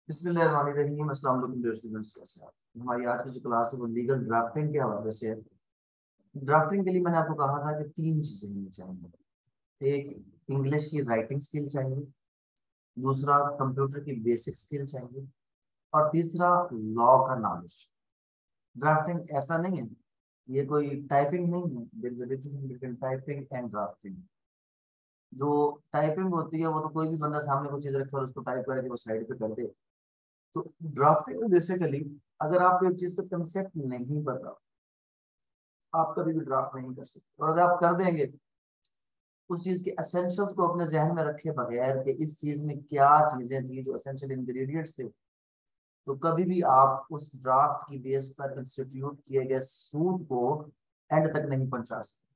बिस्मिल्लाहिर्रहमानिर्रहीम। अस्सलाम वालेकुम डियर स्टूडेंट्स, कैसे हैं आप? हमारी आज की जो क्लास है वो लीगल ड्राफ्टिंग के हवाले से है। ड्राफ्टिंग के लिए मैंने आपको कहा था कि तीन चीजें होनी चाहिए। एक, इंग्लिश की राइटिंग स्किल चाहिए। दूसरा, कंप्यूटर की बेसिक स्किल चाहिए। और तीसरा, लॉ का नॉलेज। ड्राफ्टिंग ऐसा नहीं है, ये कोई टाइपिंग नहीं है। There is a difference between typing and drafting. जो टाइपिंग होती है वो तो कोई भी बंदा सामने कोई चीज रखे और उसको टाइप करके वो साइड पे कर दे। तो ड्राफ्टिंग में बेसिकली, अगर आपको एक चीज का कंसेप्ट नहीं पता, आप कभी भी ड्राफ्ट नहीं कर सकते। और अगर आप कर देंगे उस चीज के एसेंशियल्स को अपने जहन में रखे बगैर कि इस चीज में क्या चीजें थी, जो एसेंशियल इंग्रेडिएंट्स थे, तो कभी भी आप उस ड्राफ्ट की बेस पर इंस्टीट्यूट किए गए सूट को एंड तक नहीं पहुंचा सकते।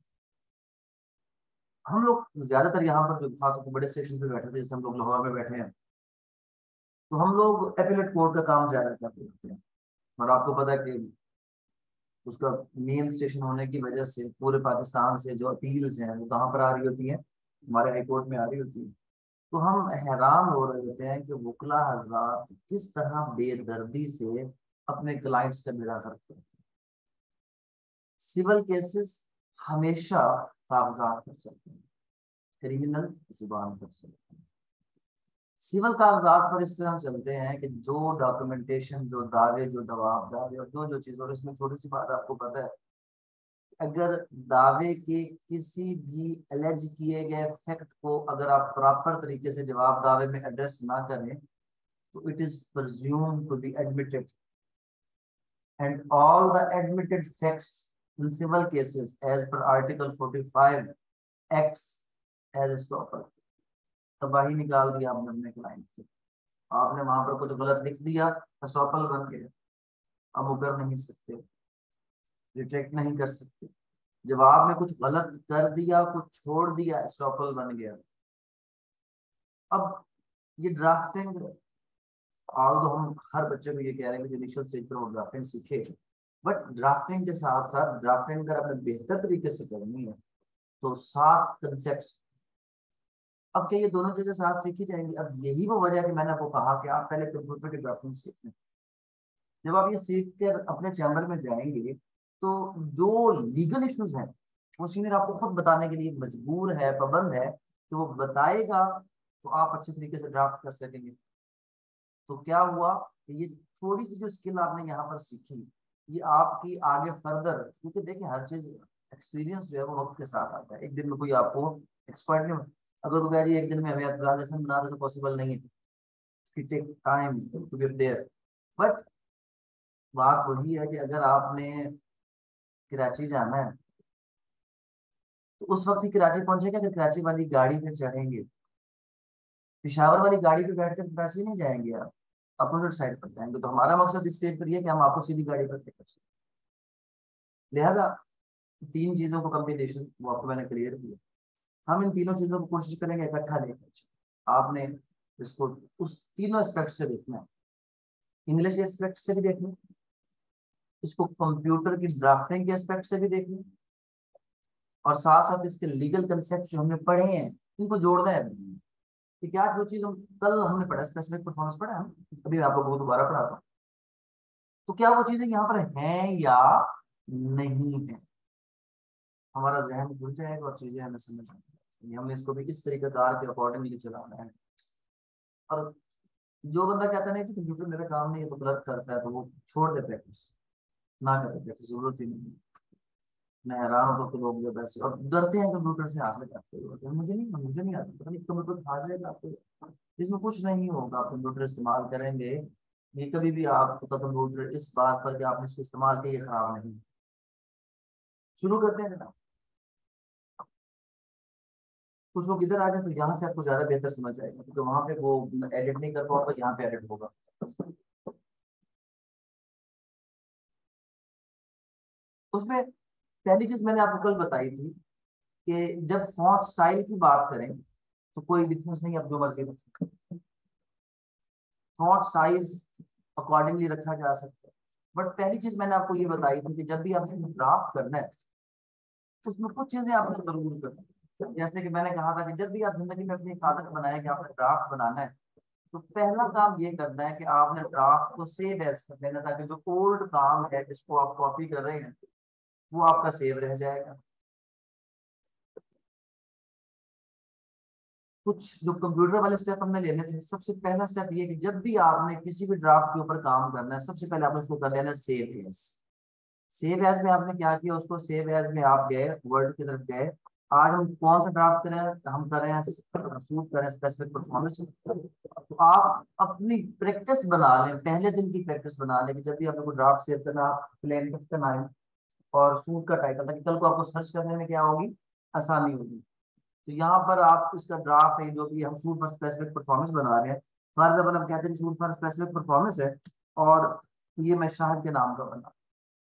हम लोग ज्यादातर यहाँ पर जो खासतौर पर बड़े स्टेशन पे बैठे थे, जैसे हम लोग लाहौर में बैठे हैं, तो हम लोग एपीलेट कोर्ट का काम ज्यादा करते होते हैं। और आपको पता है कि उसका मेन स्टेशन होने की वजह से पूरे पाकिस्तान से जो अपील्स हैं वो कहाँ पर आ रही होती हैं, हमारे हाई कोर्ट में आ रही होती है। तो हम हैरान हो रहे होते हैं कि वकला हजरात किस तरह बेदर्दी से अपने क्लाइंट्स का बेड़ा गर्क करते हैं। सिविल केसेस हमेशा कागजात पर चलते हैं, क्रिमिनल जुबान पर चलते हैं। सिविल कागजात पर इस तरह चलते हैं कि जो डॉक्यूमेंटेशन, जो दावे, जो दवाब दावे और जो जो चीज, और इसमें छोटी सी बात आपको पता है, अगर दावे के किसी भी एलेज किए गए फैक्ट को अगर आप प्रॉपर तरीके से जवाब दावे में एड्रेस ना करें, तो it is presumed to be admitted, and all the admitted facts in civil cases as per article 45 acts as a stopper। तबाही निकाल दिया आपने अपने क्लाइंट की, आपने वहां पर कुछ गलत लिख दिया, स्टॉपल बन गया। अब वो कर नहीं सकते, रिट्रैक्ट नहीं कर सकते। जवाब में कुछ गलत कर दिया, कुछ छोड़ दिया, स्टॉपल बन गया। अब ये ड्राफ्टिंग, ऑल तो हम हर बच्चे को ये कह रहे हैं कि इनिशियल स्टेज पर वो ड्राफ्टिंग सीखे, बट ड्राफ्टिंग के साथ साथ ड्राफ्टिंग अगर आपने बेहतर तरीके से करनी है तो 7 कंसेप्ट। अब क्या ये दोनों चीजें साथ सीखी जाएंगी? अब यही वो वजह है कि मैंने आपको कहा कि आप पहले कंप्यूटर की ड्राफ्टिंग सीखें। जब आप ये सीख कर अपने चैम्बर में जाएंगे तो जो लीगल इश्यूज हैं वो सीनियर आपको खुद बताने के लिए मजबूर है, पाबंद है कि वो बताएगा, तो आप अच्छे तरीके से ड्राफ्ट कर सकेंगे। तो क्या हुआ कि ये थोड़ी सी जो स्किल आपने यहाँ पर सीखी, ये आपकी आगे फर्दर, क्योंकि देखिए हर चीज एक्सपीरियंस जो है वो वक्त के साथ आता है। एक दिन में कोई आपको एक्सपर्ट नहीं, अगर वो कह जी एक दिन में हमें राजस्थान बना दे तो पॉसिबल नहीं है। It take time to get there. But बात वही है कि अगर आपने कराची जाना है तो उस वक्त ही कराची पहुंचेगा कि कराची वाली गाड़ी पे चढ़ेंगे? पिशावर वाली गाड़ी पे बैठकर कराची नहीं जाएंगे, आप अपोजिट साइड पर जाएंगे। तो हमारा मकसद इस स्टेज पर यह है कि हम आपको सीधी गाड़ी पर लेकर चलें। लिहाजा तीन चीजों को कम्बिनेशन वो आपको मैंने क्लियर किया। हम इन तीनों चीजों को कोशिश करेंगे इकट्ठा लेकर चलें। आपने इसको उस तीनों एस्पेक्ट से देखना है, इंग्लिश के एस्पेक्ट से भी देखना है, इसको कंप्यूटर की ड्राफ्टिंग के एस्पेक्ट से भी देखना है, और साथ साथ इसके लीगल कंसेप्ट जो हमने पढ़े हैं इनको जोड़ना है। कि क्या जो चीज हम कल हमने पढ़ा, स्पेसिफिक परफॉर्मेंस पढ़ा हम, अभी आप लोगों को दोबारा पढ़ाता हूँ, तो क्या वो चीजें यहाँ पर हैं या नहीं है, हमारा जहन खुल जाएगा और चीजें हमें समझ आएंगी। हमने इसको भी इस तरीके कार के अकॉर्डिंगली चलाना है। और जो बंदा कहता नहीं कि कंप्यूटर मेरा काम नहीं है तो गलत करता है, तो वो छोड़ दे प्रैक्टिस, ना करे प्रैक्टिस, जरूरत ही नहीं है। मैं हैरान होता तो लोग जब ऐसे और डरते हैं कंप्यूटर से, आगे जाते हैं मुझे नहीं आता, पता नहीं कंप्यूटर आ जाएगा आपको। इसमें कुछ नहीं होगा, आप कंप्यूटर इस्तेमाल करेंगे, ये कभी भी आपका कंप्यूटर इस बात पर कि आपने इसको इस्तेमाल किया ये खराब नहीं। शुरू करते हैं जनाब। कुछ लोग इधर आ जाए तो यहाँ से आपको ज्यादा बेहतर समझ आएगा, क्योंकि वहां पे वो एडिट नहीं कर पाओगे, यहाँ पे एडिट होगा। उसमें पहली चीज मैंने आपको कल बताई थी कि जब फॉन्ट स्टाइल की बात करें तो कोई डिफरेंस नहीं, आप जो मर्जी रखें, फॉन्ट साइज अकॉर्डिंगली रखा जा सकता है। बट पहली चीज मैंने आपको ये बताई थी कि जब भी आपने ड्राफ्ट करना है तो उसमें कुछ चीजें आपको जरूर करनी है। जैसे कि मैंने कहा था कि जब भी आप जिंदगी में अपनी एक आदत बनाए कि आपने ड्राफ्ट बनाना है, तो पहला काम ये करना है कि आपने ड्राफ्ट को सेव एज कर लेना, ताकि जो ओल्ड काम है जिसको आप कॉपी कर रहे हैं वो आपका सेव रह जाएगा। कुछ जो कंप्यूटर वाले स्टेप हमने लेने थे, सबसे पहला स्टेप ये कि जब भी आपने किसी भी ड्राफ्ट के ऊपर काम करना है, सबसे पहले आपने उसको कर लेना है सेव एज। सेव एज में आपने क्या किया, उसको सेव एज में आप गए, वर्ड की तरफ गए। आज हम कौन सा ड्राफ्ट कर रहे हैं, हम कर रहे हैं सूट कर रहे हैं स्पेसिफिक परफॉर्मेंस। तो आप अपनी प्रैक्टिस बना लें, पहले दिन की प्रैक्टिस बना लें कि जब भी आपको ड्राफ्ट सेव करना, आप प्लेनटिफ का नाम और सूट का टाइटल, ताकि कल को आपको सर्च करने में क्या होगी, आसानी होगी। तो यहाँ पर आप इसका ड्राफ्ट है जो भी हम सूट फॉर स्पेसिफिक परफॉर्मेंस बना रहे हैं, फॉर एग्जाम्पल हम कहते हैं सूट फॉर स्पेसिफिक परफॉर्मेंस है, और ये मैं शाहिद के नाम का बना,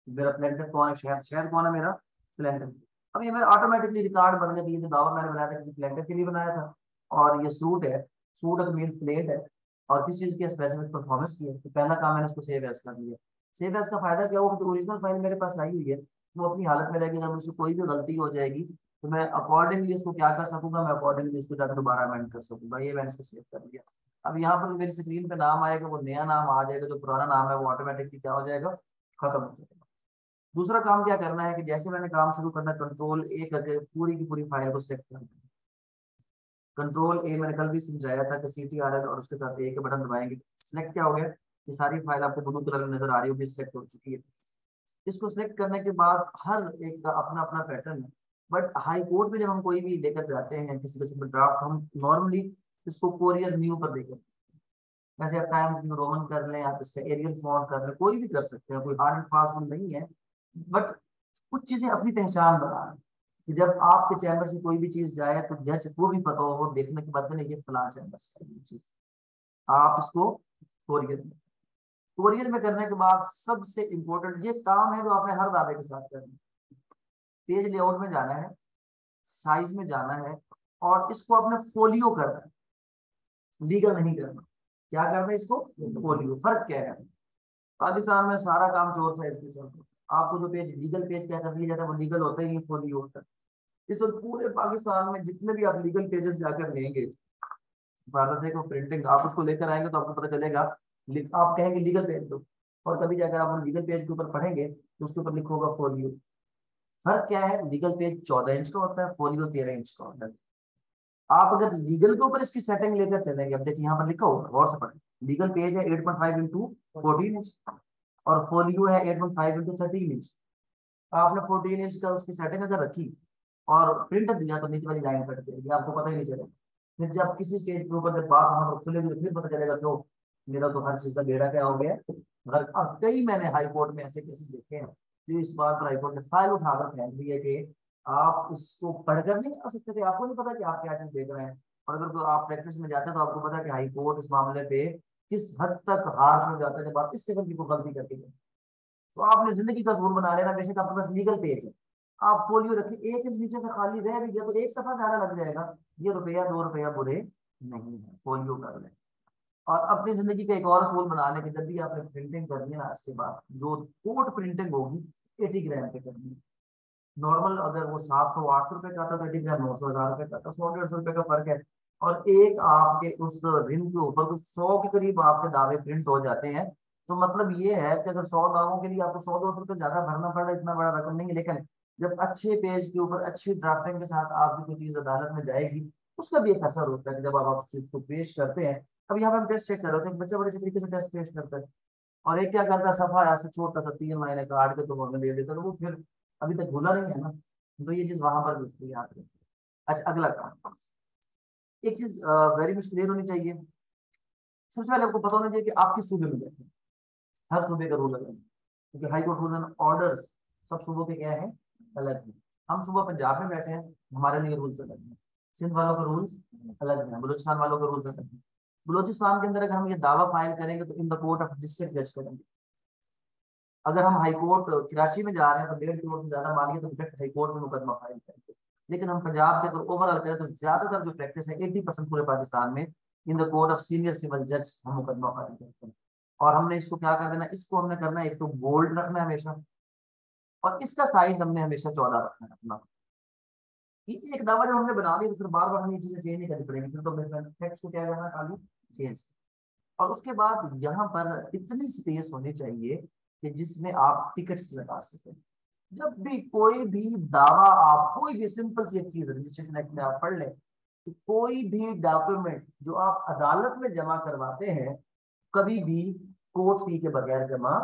मेरा प्लेंटिफ कौन है, शहद, शहद कौन है मेरा, प्लेंटिफ। अब ये मेरा ऑटोमेटिकली रिकॉर्ड बन गया कि ये जो दावा मैंने बनाया था किसी प्लेंटिफ के लिए बनाया था, और ये सूट है, सूट मीन्स प्लेट है, और किस चीज की स्पेसिफिक परफॉर्मेंस की है। तो पहला काम मैंने उसको सेव एज कर दिया। सेव एज का फायदा क्या होगा, ओरिजिनल फाइल मेरे पास आई हुई है, वो अपनी हालत में रहेगी, जब मुझसे कोई भी गलती हो जाएगी तो मैं अकॉर्डिंगली उसको क्या कर सकूंगा, मैं अकॉर्डिंगली उसको जाकर दोबारा अमेंड कर सकूंगा। ये मैंने इसको सेव कर दिया। अब यहाँ पर मेरी स्क्रीन पे नाम आएगा, वो नया नाम आ जाएगा, जो पुराना नाम है वो ऑटोमेटिकली क्या हो जाएगा, खत्म हो जाएगा। दूसरा काम क्या करना है कि जैसे मैंने काम शुरू करना, कंट्रोल ए करके पूरी की पूरी फाइल को सिलेक्ट करना है। कंट्रोल ए मैंने कल भी समझाया था कि सीटी आ रहा है और उसके साथ ए के बटन दबाएंगे, सिलेक्ट क्या हो गया, ये सारी फाइल आपको ब्लू कलर में नजर आ रही होगी, सिलेक्ट हो चुकी है। इसको सिलेक्ट करने के बाद हर एक का अपना अपना पैटर्न है, बट हाई कोर्ट में जब हम कोई भी लेकर जाते हैं किसी किस्म का ड्राफ्ट, हम नॉर्मली इसको कोरियर न्यू पर लेकर, वैसे आप टाइम्स न्यू रोमन कर लें, आप इसका एरियल फॉन्ट कर लें, कोई भी कर सकते हैं, कोई हार्ड एंड फास्ट रूल नहीं है। बट कुछ चीजें अपनी पहचान बना लें कि जब आपके चैम्बर से कोई भी चीज जाए तो जज को भी पता हो देखने के बाद में, ये फलां चैम्बर से ये चीज, आप इसको कोरियर में, कोरियर में करने के बाद सबसे इंपॉर्टेंट ये काम है जो आपने हर दावे के साथ करना है। पेज लेआउट में जाना है, साइज में जाना है, और इसको अपने फोलियो करना है, लीगल नहीं करना। क्या करना है इसको, फोलियो। फर्क क्या है, पाकिस्तान में सारा काम चोर साइज के चलता है, आपको जो पेज लीगल पेज क्या कर दिया जाता है वो लीगल होता है, ये फोलियो होता है। इस वक्त पूरे पाकिस्तान में जितने भी आप लीगल पेजेस जाकर लेंगे, भारत से को प्रिंटिंग आप उसको लेकर आएंगे तो आपको पता चलेगा, आप कहेंगे लीगल पेज दो, और कभी जाकर आप लीगल पेज के ऊपर पढ़ेंगे तो उसके ऊपर लिखा होगा फोलियो। फर्क क्या है, लीगल पेज 14 इंच का होता है, फोलियो 13 इंच का होता है। आप अगर लीगल के ऊपर इसकी सेटिंग लेकर चलेंगे, अब देखिए यहाँ पर लिखा होगा, गौर से पढ़ें, लीगल पेज है 8.5 इंटू 14 इंच, और फोलियो है 8.5 इंटू 13 इंच। आपने 14 इंच का उसकी सेटिंग अगर रखी और प्रिंट दिया तो नीचे वाली लाइन कट जाएगी, आपको पता ही नहीं चलेगा। फिर जब किसी स्टेज के ऊपर जब बात वहां पर खुलेगी तो फिर पता चलेगा क्यों, मेरा तो हर चीज का बेड़ा क्या हो गया है। अब कई मैंने हाई कोर्ट में ऐसे केसेस देखे हैं, जो इस बात पर हाई कोर्ट ने फाइल उठाकर फेंक दी है कि आप इसको पढ़कर नहीं कर सकते थे, आपको नहीं पता कि आप क्या चीज देख रहे हैं। और अगर आप प्रैक्टिस में जाते हैं तो आपको पता है कि हाई कोर्ट इस मामले पे किस हद तक हार्श हो जाता है जब आप इस किस्म की कोई गलती करके। तो आपने जिंदगी का जोर बना लेना, बेशक आपके पास लीगल पेज है, आप फोलियो रखिए, 1 इंच नीचे से खाली रह भी गया तो एक सफा ज्यादा लग जाएगा, ये रुपया 2 रुपया बुरे नहीं है, फोलियो कर ले। और अपनी जिंदगी का एक और असूल बना ले कि जब भी आपने प्रिंटिंग करनी है ना, इसके बाद जो कोट प्रिंटिंग होगी 80 ग्राम पे करनी है। नॉर्मल अगर वो 700 800 रुपए का था तो 80 ग्राम 900 1000 रुपए का था, 100 150 रुपए का फर्क है। और एक आपके उस रिम के ऊपर कुछ 100 के करीब आपके दावे प्रिंट हो जाते हैं। तो मतलब ये है कि अगर 100 दावों के लिए आपको 100 200 रुपये ज्यादा भरना पड़ रहा है, इतना बड़ा रकम नहीं है, लेकिन जब अच्छे पेज के ऊपर अच्छी ड्राफ्टिंग के साथ आपकी कोई चीज अदालत में जाएगी, उसका भी एक असर होता है कि जब आप चीज को पेश करते हैं। अब यहाँ पे हम टेस्ट चेक कर रहे थे, बच्चा बड़े अच्छे तरीके से टेस्ट पेश करता है, और एक क्या करता है, सफा ऐसे छोटा सा 3 लाइनें काट के तो हमें दे देता है, तो वो फिर अभी तक भूला नहीं है ना, तो ये चीज वहां पर भी उसको याद रखती है। अच्छा अगला काम, एक चीज वेरी मच क्लियर होनी चाहिए, सबसे पहले आपको पता होना चाहिए कि आप किस सूबे में बैठे हैं। हर सूबे का रूल अलग है, क्योंकि high court rule and orders सब सूबों के क्या है, अलग है। हम सुबह पंजाब में बैठे हैं, हमारे लिए रूल्स अलग हैं, सिंध वालों के रूल्स अलग हैं, बलूचिस्तान वालों के रूल्स अलग हैं। बलूचिस्तान के अंदर अगर हम ये दावा फाइल करेंगे तो इन द कोर्ट ऑफ डिस्ट्रिक्ट जज करेंगे। अगर हम हाई कोर्ट कराची में जा रहे हैं तो 1.5 करोड़ से ज्यादा मांगे तो डायरेक्ट हाई कोर्ट में मुकदमा फाइल करेंगे। लेकिन हम पंजाब के अगर ओवरऑल करें तो ज्यादातर जो प्रैक्टिस है 80% पूरे पाकिस्तान में in the court of senior civil जज हम मुकदमा फाइल करते हैं। और हमने इसको क्या कर देना, इसको हमने करना है, एक तो बोल्ड रखना है हमेशा, और इसका साइज हमने हमेशा 14 रखना है अपना। ये एक दावा जब हमने बना लिया तो फिर बार बार हमें ये चीजें चेंज नहीं करनी पड़ेगी, फिर तो टेक्स्ट को क्या करना, खाली चेंज। और उसके बाद यहाँ पर इतनी स्पेस होनी चाहिए कि जिसमें आप टिकट्स लगा सकें। जब भी कोई भी दावा, आप कोई भी सिंपल सी चीज रजिस्ट्रेशन एक्ट में आप पढ़ लें, तो कोई भी डॉक्यूमेंट जो आप अदालत में जमा करवाते हैं कभी भी कोर्ट फी के बगैर जमा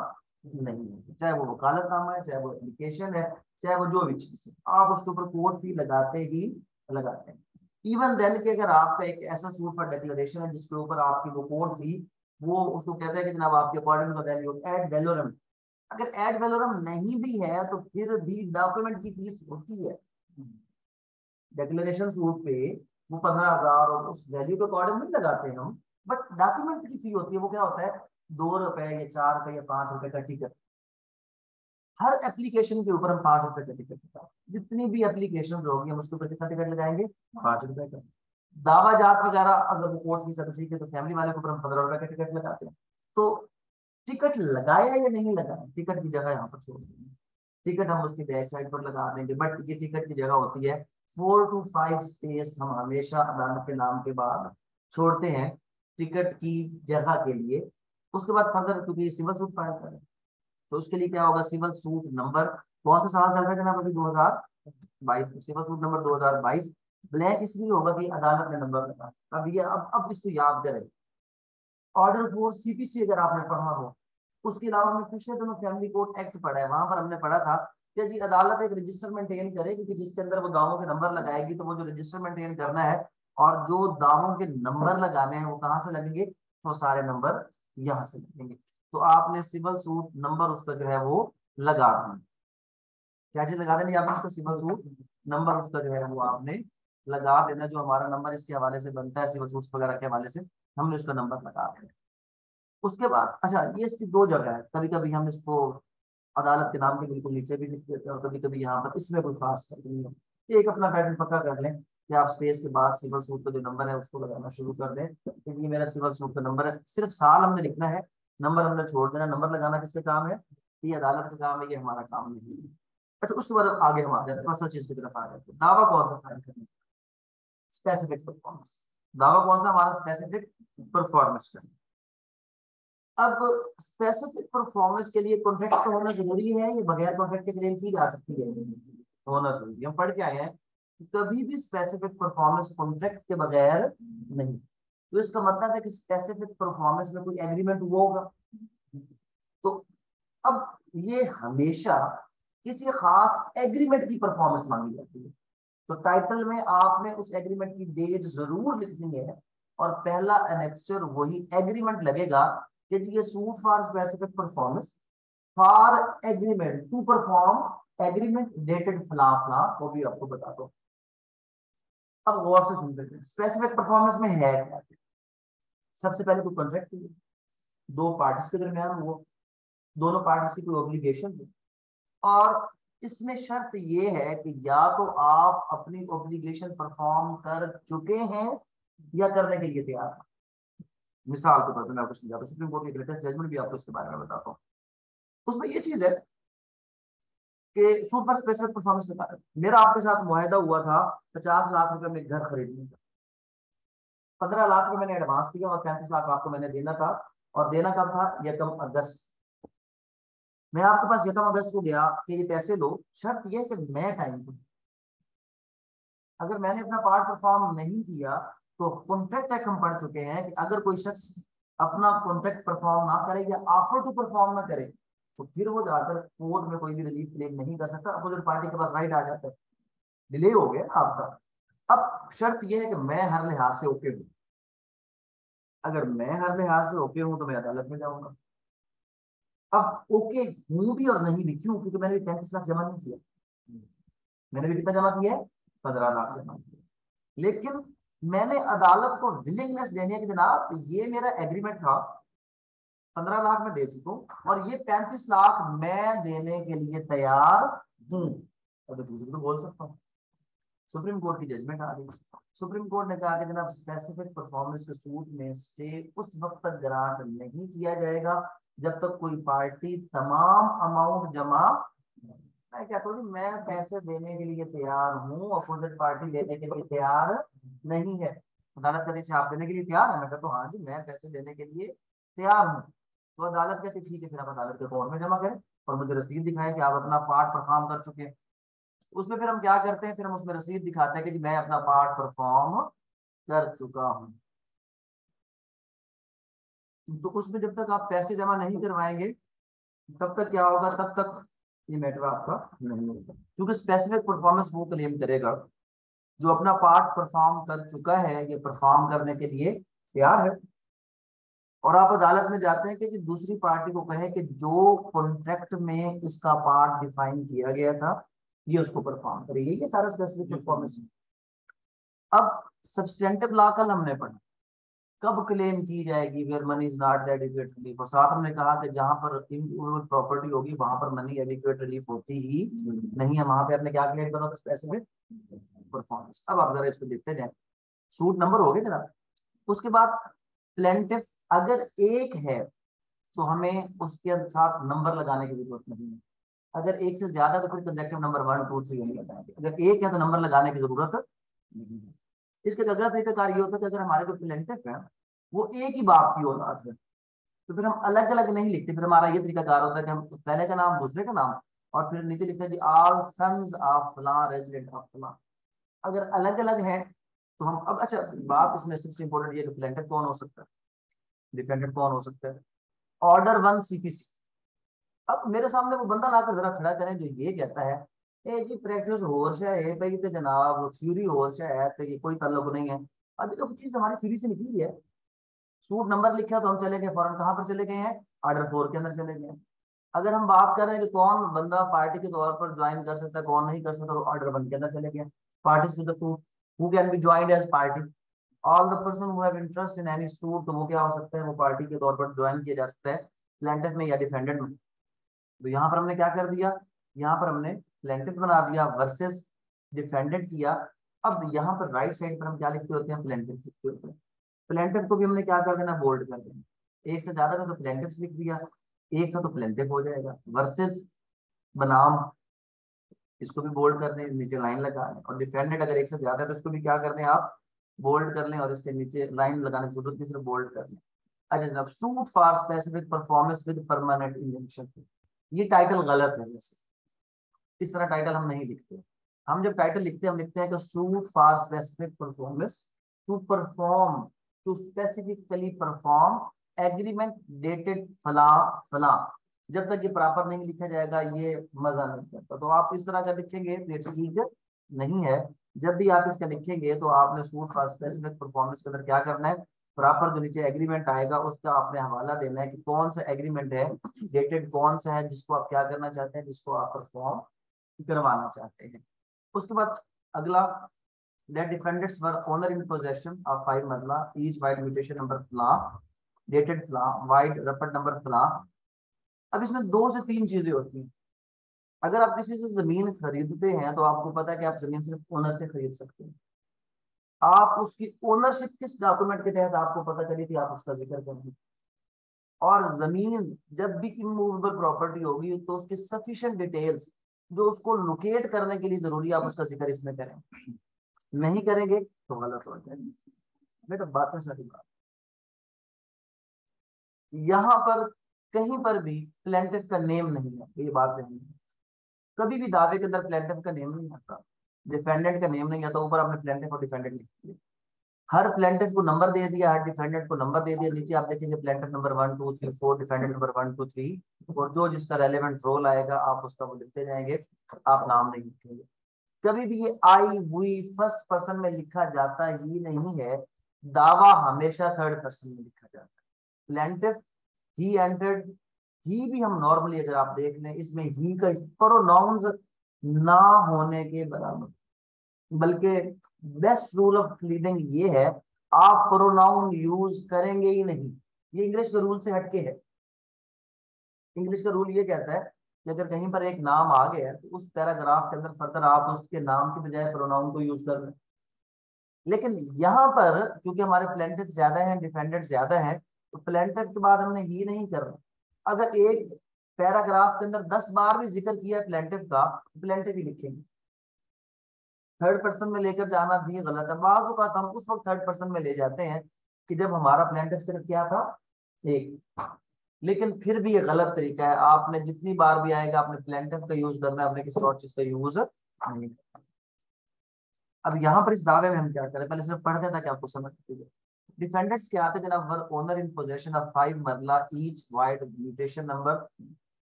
नहीं है। चाहे वो वकालतनामा है, चाहे वो एप्लीकेशन है, चाहे वो जो भी चीज है, आप उसके ऊपर कोर्ट फी लगाते ही लगाते हैं। इवन देन कि अगर आपका एक ऐसा सूट फॉर डिक्लेरेशन है जिसके ऊपर आपकी वो कोर्ट फी, वो उसको कहते हैं कि जनाब आपके according to the value ad valorem, अगर एड वैलोरम नहीं भी है तो फिर भी डॉक्यूमेंट की फीस होती है। डिक्लेरेशन सूट पे वो 15,000 और उस वैल्यू के अकॉर्डिंग नहीं लगाते हैं हम, बट डॉक्यूमेंट की फी होती है। वो क्या होता है, 2 रुपए या 4 रुपए या 5 रुपए का टिकट। हर एप्लीकेशन के ऊपर हम 5 रुपए का टिकट लगाते हैं। जितनी भी एप्लीकेशन होगी हम उसके ऊपर कितना टिकट लगाएंगे, 5 रुपए का। दावा जात वगैरह अगर वो कोर्ट फीस है ठीक है, तो फैमिली वाले के ऊपर हम 15 रुपए का टिकट लगाते हैं। तो टिकट लगाया या नहीं लगाया, टिकट की जगह यहाँ पर छोड़ देंगे। टिकट हम उसकी बैक साइड पर लगा देंगे, बट ये टिकट की जगह होती है 4 to 5 स्पेस हम हमेशा अदालत के नाम के बाद छोड़ते हैं टिकट की जगह के लिए। उसके बाद फर्दर क्योंकि सिविल सूट फाइल करें तो उसके लिए क्या होगा, सिविल सूट नंबर, कौन सा साल चल रहा है जनाब अभी, 2022, सिविल सूट नंबर 2022। ब्लैक इसलिए होगा कि अदालत ने नंबर लगा। अब ये अब इसको याद करें, ऑर्डर फॉर सीपीसी अगर आपने पढ़ा हो, उसके अलावा हमने पिछले दिनों फैमिली कोर्ट एक्ट पढ़ा है, वहां पर हमने पढ़ा था कि जी अदालत एक रजिस्टर मेंटेन करेगी कि जिसके अंदर वो दावों के नंबर लगाएगी, तो वो जो रजिस्टर मेंटेन करना है और जो दावों के नंबर लगाने हैं वो कहाँ से लगेंगे, तो सारे नंबर यहाँ से लगेंगे। तो आपने सिविल सूट नंबर उसका जो है वो लगा देना। क्या चीज लगा देनी आपने, उसका सिविल सूट नंबर उसका जो है वो आपने लगा देना। जो हमारा नंबर इसके हवाले से बनता है सिविल सूट वगैरह के हवाले से, हमने उसका नंबर लगा देना। उसके बाद अच्छा, ये इसकी दो जगह है, कभी कभी हम इसको अदालत के नाम के बिल्कुल नीचे भी लिख देते हैं और कभी कभी यहाँ पर, इसमें कोई खास फर्क नहीं है। एक अपना पैटर्न पक्का कर लें कि आप स्पेस के बाद सिविल सूट का जो नंबर है उसको लगाना शुरू कर दें, क्योंकि मेरा सिविल सूट का नंबर है। सिर्फ साल हमने लिखना है, नंबर हमने छोड़ देना। नंबर लगाना किसका काम है, ये अदालत का काम है, ये हमारा काम नहीं है। अच्छा, उसके बाद आगे हम आ जाते हैं पर्सनल चीज की तरफ आ जाते हैं। दावा कौन सा फाइल करना, स्पेसिफिक परफॉर्मेंस। दावा कौन सा हमारा, स्पेसिफिक परफॉर्मेंस का। अब स्पेसिफिक परफॉर्मेंस के लिए कॉन्ट्रैक्ट तो होना जरूरी है, ये बगैर कॉन्ट्रैक्ट के क्लेम की जा सकती है, होना जरूरी है। हम पढ़ के आए हैं कि कभी भी स्पेसिफिक परफॉर्मेंस कॉन्ट्रैक्ट के बगैर नहीं। तो इसका मतलब है कि स्पेसिफिक परफॉर्मेंस में कोई एग्रीमेंट हुआ होगा। तो अब ये हमेशा किसी खास एग्रीमेंट की परफॉर्मेंस मांगी जाती है, तो टाइटल में आपने उस एग्रीमेंट की डेट जरूर लिखनी है और पहला एनेक्स्चर वही एग्रीमेंट लगेगा कि ये suit for specific performance for agreement to perform agreement dated फला फला, वो भी आपको बता दो। अब गौर से सुनते, स्पेसिफिक परफॉर्मेंस में है क्या। सबसे पहले कोई कॉन्ट्रैक्ट हुई, दो पार्टीज के दरमियान हुआ, दोनों पार्टीज की कोई ऑब्लिगेशन थी, और इसमें शर्त ये है कि या तो आप अपनी ऑब्लिगेशन परफॉर्म कर चुके हैं या करने के लिए तैयार हैं। मिसाल के तौर पर मैं आपको समझाता हूँ, सुप्रीम कोर्ट की लेटेस्ट जजमेंट भी आपको इसके बारे में बताता हूँ। उसमें ये चीज है कि सुपर स्पेसिफिक परफॉर्मेंस के कारण मेरा आपके साथ मुआहदा हुआ था 50 लाख रुपए में घर खरीदने का। 15 लाख रुपए मैंने एडवांस दिया और 35 लाख आपको मैंने देना था, और देना कब था, यकम अगस्त। मैं आपके पास यकम अगस्त को गया कि ये पैसे लो, शर्त यह कि मैं टाइम दूं। अगर मैंने अपना पार्ट परफॉर्म नहीं किया तो कॉन्ट्रैक्ट तक हम पढ़ चुके हैं कि अगर कोई शख्स अपना कॉन्ट्रैक्ट परफॉर्म ना करे या ऑफर टू परफॉर्म ना करे तो फिर वो जाकर कोर्ट में कोई भी रिलीफ क्लेम नहीं कर सकता, अपोजिट पार्टी के पास राइट आ जाता है, डिले हो गया आपका। अब शर्त यह है कि मैं हर लिहाज से ओके हूँ। अगर मैं हर लिहाज से ओके हूँ तो मैं अदालत में जाऊंगा। अब ओके हूं भी और नहीं भी, क्यों, क्योंकि मैंने भी 35 लाख जमा नहीं किया। मैंने भी कितना जमा किया है, 15 लाख जमा किया। लेकिन मैंने अदालत को विलिंगनेस देनी है कि जनाब ये मेरा एग्रीमेंट था, 15 लाख में दे चुका हूं और ये 35 लाख मैं देने के लिए तैयार हूं। अब दूसरी तो बोल सकता हूँ। सुप्रीम कोर्ट की जजमेंट आ गई। सुप्रीम कोर्ट ने कहा कि जनाब स्पेसिफिक परफॉर्मेंस के सूट में स्टे उस वक्त तक ग्रांट नहीं किया जाएगा जब तक कोई पार्टी तमाम अमाउंट जमा, मैं कहता हूँ मैं पैसे देने के लिए तैयार हूँ, अपोजिट पार्टी लेने के लिए तैयार नहीं है। अदालत कहती है आप देने के लिए तैयार है? मैं कहता हूँ हाँ जी मैं पैसे देने के लिए तैयार हूँ। तो अदालत कहती है ठीक है फिर आप अदालत के कोर्ट में जमा करें और मुझे रसीद दिखाएं कि आप अपना पार्ट परफॉर्म कर चुके हैं। उसमें फिर हम क्या करते हैं, फिर हम उसमें रसीद दिखाते हैं कि जी मैं अपना पार्ट परफॉर्म कर चुका हूँ। तो उसमें जब तक आप पैसे जमा नहीं करवाएंगे तब तक क्या होगा, तब तक ये मैटर आपका नहीं होगा, क्योंकि स्पेसिफिक परफॉर्मेंस वो क्लेम करेगा जो अपना पार्ट परफॉर्म कर चुका है, ये परफॉर्म करने के लिए तैयार है। और आप अदालत में जाते हैं कि दूसरी पार्टी को कहे कि जो कॉन्ट्रैक्ट में इसका पार्ट डिफाइन किया गया था ये उसको परफॉर्म करे, ये सारा स्पेसिफिक परफॉर्मेंस। अब सब्सटेंटिव लॉ कल हमने पढ़ा कब क्लेम की जाएगी, where money is not adequate relief, और साथ हमने कहा कि जहां पर इमूवेबल प्रॉपर्टी होगी वहां पर मनी एडिक्वेट रिलीफ होती ही नहीं है, वहां पे आपने क्या क्लेम करा था, स्पेसिफिक परफॉर्मेंस। अब आप जरा इसको देखते जाए, सूट नंबर हो गए जरा। उसके बाद प्लेंटिफ अगर एक है तो हमें उसके साथ नंबर लगाने की जरूरत नहीं है, अगर एक से ज्यादा तो फिर कंजेक्टिव नंबर 1 2 3 नहीं लगाएंगे, अगर एक है तो नंबर लगाने की जरूरत नहीं है। इसके अगला तरीका ये होता है कि अगर हमारे जो प्लेंटिफ है वो एक ही बाप की औलाद है तो फिर हम अलग अलग नहीं लिखते, फिर हमारा ये तरीका कार होता है कि हम पहले का नाम दूसरे का नाम और फिर नीचे लिखते हैं जी ऑल सन्स ऑफ फलां रेजिडेंट ऑफ फलां। अगर अलग अलग है तो हम अब अच्छा बात इसमें सबसे इंपॉर्टेंट ये कि प्लेंटिफ कौन हो सकता है, डिफेंडेंट कौन हो सकता है। Order 1 CPC. अब मेरे सामने वो बंदा लाकर जरा खड़ा करें जो ये कहता है ए जी प्रैक्टिस होश है ए भाई तो जनाब थ्योरी होश है तो ये कोई ताल्लुक नहीं है। अभी तो कुछ चीज हमारी थ्योरी से निकली है, सूट नंबर लिखा तो हम चले गए फौरन कहाँ पर चले गए हैं, ऑर्डर 4 के अंदर चले गए हैं। अगर हम बात कर रहे हैं कि कौन बंदा पार्टी के तौर पर ज्वाइन कर सकता है कौन नहीं कर सकता, तो ऑर्डर 1 के अंदर चले गए, party to the suit who can be joined as party, all the person who have interest in any suit, तो वो क्या हो सकता है, वो पार्टी के तौर पर ज्वाइन किया जा सकता है प्लेंटिफ में या डिफेंडेंट में। तो यहाँ पर हमने क्या कर दिया, यहाँ पर हमने प्लेंटिफ बना दिया वर्सेस डिफेंडेंट किया। अब यहाँ पर राइट साइड पर हम क्या लिखते होते हैं, प्लेंटिफ लिखते होते हैं। प्लेंटिफ को भी हमने क्या कर देना, बोल्ड कर देना, एक से ज्यादा था तो प्लेंटिफ लिख दिया, एक था तो प्लेंटिफ हो जाएगा। वर्सेस बनाम इसको भी बोल्ड कर दें, नीचे लाइन लगा लें, और डिफेंडेंट अगर एक से ज्यादा है तो इसको भी क्या कर दें आप, बोल्ड कर लें और इसके नीचे लाइन लगाने की जरूरत नहीं, सिर्फ बोल्ड कर लें। अच्छा जनाब, suit for specific performance with permanent injunction, ये टाइटल गलत है वैसे, इस तरह टाइटल हम नहीं लिखते। हम जब टाइटल लिखते हैं हम लिखते हैं कि suit for specific performance to perform to specifically perform agreement dated फला फला। जब तक ये प्रॉपर नहीं लिखा जाएगा ये मजा नहीं करता, तो आप इस तरह का लिखेंगे तो ये ठीक नहीं है। जब भी आप इसका लिखेंगे तो आपने सूट फॉर स्पेसिफिक परफॉर्मेंस के अंदर क्या करना है, प्रॉपर जो नीचे एग्रीमेंट आएगा उसका आपने हवाला देना है कि कौन सा एग्रीमेंट है, डेटेड कौन सा है जिसको आप क्या करना चाहते हैं, जिसको आप परफॉर्म करवाना चाहते हैं। उसके बाद अगला, that defendants were owner in possession of 5 मरला each white mutation number flaw dated flaw white रपट number flaw। अब इसमें 2 से 3 चीजें होती हैं। अगर आप किसी से जमीन खरीदते हैं तो आपको पता है कि आप जमीन सिर्फ ओनर से खरीद सकते हैं, आप उसकी ओनरशिप किस डॉक्यूमेंट के तहत आपको पता चली थी आप उसका जिक्र करेंगे। और जमीन जब भी इमूवेबल प्रॉपर्टी होगी तो उसकी सफिशिएंट डिटेल्स जो उसको लोकेट करने के लिए जरूरी है आप उसका जिक्र इसमें करें, नहीं करेंगे तो गलत हो जाएगी। बेटा बात में सारी बात, यहाँ पर कहीं पर भी प्लेंटिफ का नेम नहीं है, ये बात नहीं है। कभी भी दावे के अंदर प्लेंटिफ का नेम नहीं आता, डिफेंडेंट का नेम नहीं आता, ऊपर आपने प्लेंटिफ और डिफेंडेंट लिख दिया, हर प्लेंटिफ को नंबर दे दिया, हर डिफेंडेंट को नंबर दे दिया, नीचे आप देखेंगे प्लेंटिफ नंबर 1 2 3 4 डिफेंडेंट नंबर 1 2 3, और जो जिसका रेलेवेंट रोल आएगा आप उसका वो लिखते जाएंगे, आप नाम नहीं लिखेंगे। कभी भी ये आई हुई फर्स्ट पर्सन में लिखा जाता ही नहीं है, दावा हमेशा थर्ड पर्सन में लिखा जाता है। प्लेंटिफ ही एंटर्ड, ही भी हम नॉर्मली अगर आप देख लें इसमें ही का प्रोनाउंस ना होने के बराबर, बल्कि बेस्ट रूल ऑफ प्लीडिंग ये है आप प्रोनाउन यूज करेंगे ही नहीं, ये इंग्लिश के रूल से हटके है। इंग्लिश का रूल ये कहता है कि अगर कहीं पर एक नाम आ गया तो उस पैराग्राफ के अंदर फर्दर आप उसके नाम के बजाय प्रोनाउन को यूज कर लें। लेकिन यहाँ पर क्योंकि हमारे प्लेंटिफ ज्यादा हैं डिफेंडेंट ज्यादा है तो प्लेंटिफ के बाद हमने ही नहीं करना। अगर एक पैराग्राफ के अंदर 10 बार भी जिक्र किया है प्लेंटिफ का, प्लेंटिफ ही लिखेंगे। थर्ड पर्सन में लेकर जाना भी गलत है। बाज़ औक़ात हम उस वक्त थर्ड पर्सन में ले जाते हैं कि जब हमारा प्लेंटिफ सिर्फ क्या था, एक। लेकिन फिर भी ये गलत तरीका है। आपने जितनी बार भी आएगा आपने प्लेंटिफ का यूज करना है, आपने किसी और चीज का यूज नहीं। अब यहाँ पर इस दावे में हम क्या करें, पहले सिर्फ पढ़ दें ताकि आपको समझ लीजिए। डिफेंडेंट्स क्या आते हैं जनाब, वर ओनर इन पोजेशन ऑफ 5 मरला each wide mutation number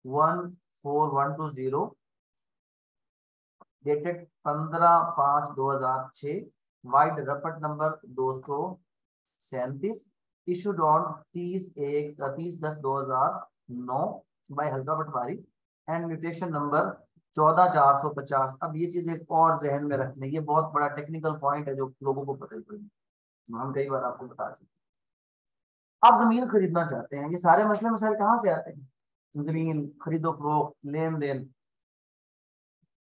14120 dated 15/5/2006, wide रपट नंबर 237, इशूड ऑन 30/10/2009 बाय हल्का पटवारी, एंड म्यूटेशन नंबर 14/450। अब ये चीज एक और जहन में रखने, ये बहुत बड़ा टेक्निकल पॉइंट है जो लोगों को पता ही पड़ेगा, हम कई बार आपको बता चुके। आप जमीन खरीदना चाहते हैं, ये सारे मसले मसाइल कहाँ से आते हैं, जमीन खरीदो फरोख्त लेन देन।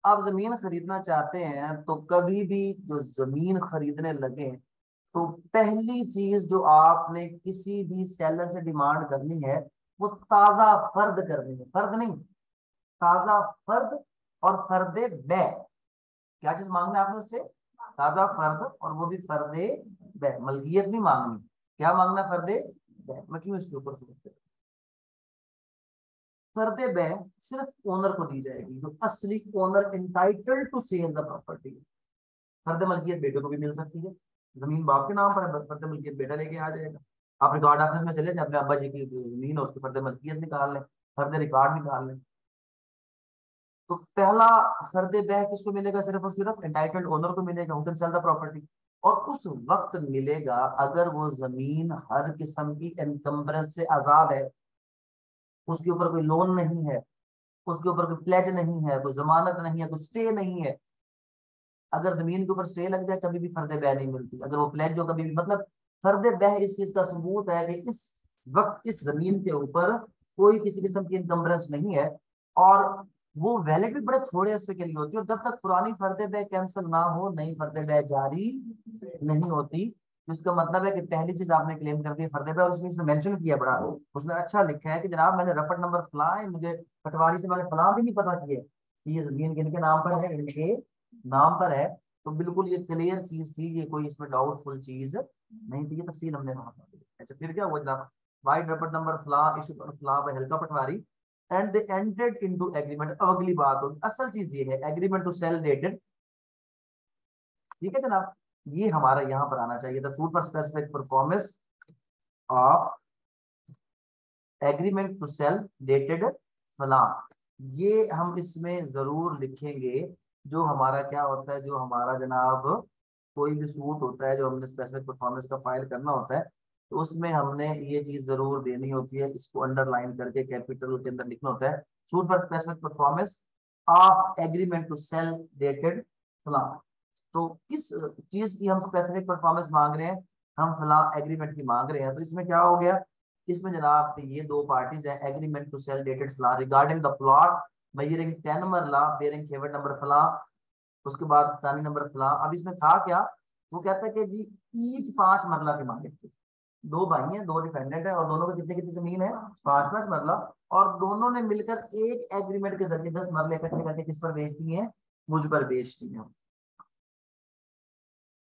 आप जमीन खरीदना चाहते हैं तो कभी भी जो जमीन खरीदने लगे तो पहली चीज जो आपने किसी भी सेलर से डिमांड करनी है वो ताजा फर्द करनी है, फर्द नहीं, ताजा फर्द और फर्दे बै। क्या चीज मांगना है आपने उससे, ताजा फर्द, और वो भी फर्दे बै, मलकियत नहीं मांगनी। क्या मांगना, फर्दे बै। मैं क्यों इसके ऊपर सोचते, फर्दे बै सिर्फ ओनर को दी जाएगी, जो असली owner entitled to sell the property. फर्द मलकियत बेटे को भी मिल सकती है, जमीन बाप के नाम पर है, फर्द मलकियत बेटा लेके आ जाएगा। आप रिकॉर्ड ऑफिस में चले जाए, अपने अब्बा जी की जमीन है उसकी फर्द मलकियत निकाल लें, फर्द रिकॉर्ड निकाल लें। तो पहला फर्दे बै किसको मिलेगा, सिर्फ और सिर्फ एंटाइटल्ड ओनर को मिलेगा, who can sell the property. और उस वक्त मिलेगा अगर वो जमीन हर किस्म की एनकम्बरेंस से आजाद है, उसके ऊपर कोई लोन नहीं है, उसके ऊपर कोई प्लेज नहीं है, कोई जमानत नहीं है, कोई स्टे नहीं है। अगर जमीन के ऊपर स्टे लग जाए कभी भी फर्दे बै नहीं मिलती। अगर वो प्लेज जो कभी भी, मतलब फर्दे बै इस चीज का सबूत है कि इस वक्त इस जमीन के ऊपर कोई किसी किस्म की इनकम्बरेंस नहीं है, और वो वैलिड भी बड़े थोड़े अरसे के लिए होती है। और जब तक पुरानी फर्दे बै कैंसिल ना हो नई फर्दे बै जारी नहीं होती। तो इसका मतलब है कि पहली चीज आपने क्लेम कर दी फर्दे बै, और उसमें इसने मेंशन किया बड़ा, उसने अच्छा लिखा है कि जनाब मैंने रपट नंबर फला है, मुझे पटवारी से मैंने फला भी नहीं पता किया कि ये जमीन किनके नाम पर है, इनके नाम पर है। तो बिल्कुल ये क्लियर चीज थी, ये कोई इसमें डाउटफुल चीज नहीं थी, ये तफसील हमने वहां पर। अच्छा फिर क्या हुआ जनाब, वाइड रपट नंबर फला इशू फला बाय हल्का पटवारी and they entered into agreement. अब अगली बात होगी, असल चीज ये है एग्रीमेंट टू सेल डेटेड, ठीक है जनाब। ये हमारा यहाँ पर आना चाहिए था, suit for specific performance of agreement to sale dated फला। ये हम इसमें जरूर लिखेंगे। जो हमारा क्या होता है, जो हमारा जनाब कोई भी सूट होता है जो हमने स्पेसिफिक परफॉर्मेंस का फाइल करना होता है, तो उसमें हमने ये चीज जरूर देनी होती है, इसको अंडरलाइन करके कैपिटल के अंदर लिखना होता है, suit for specific performance of agreement to sale dated फला। तो किस चीज की हम स्पेसिफिक परफॉर्मेंस मांग रहे हैं, हम फला एग्रीमेंट की मांग रहे हैं। तो इसमें क्या हो गया, इसमें जनाब ये दो पार्टीज हैं, एग्रीमेंट टू सेल डेटेड फला रिगार्डिंग द प्लॉट मेजरिंग 10 मरला बेयरिंग खेवट नंबर फला, उसके बाद खतानी नंबर फला। अब इसमें था क्या, वो कहता है कि जी ईच 5 मरला के मालिक थे, दो भाई हैं, दो डिपेंडेंट है, और दोनों को कितनी कितनी जमीन है, 5-5 मरला, और दोनों ने मिलकर एक एग्रीमेंट के जरिए 10 मरले इकट्ठे करके किस पर बेच दिए हैं, मुझ पर बेच दिए हैं।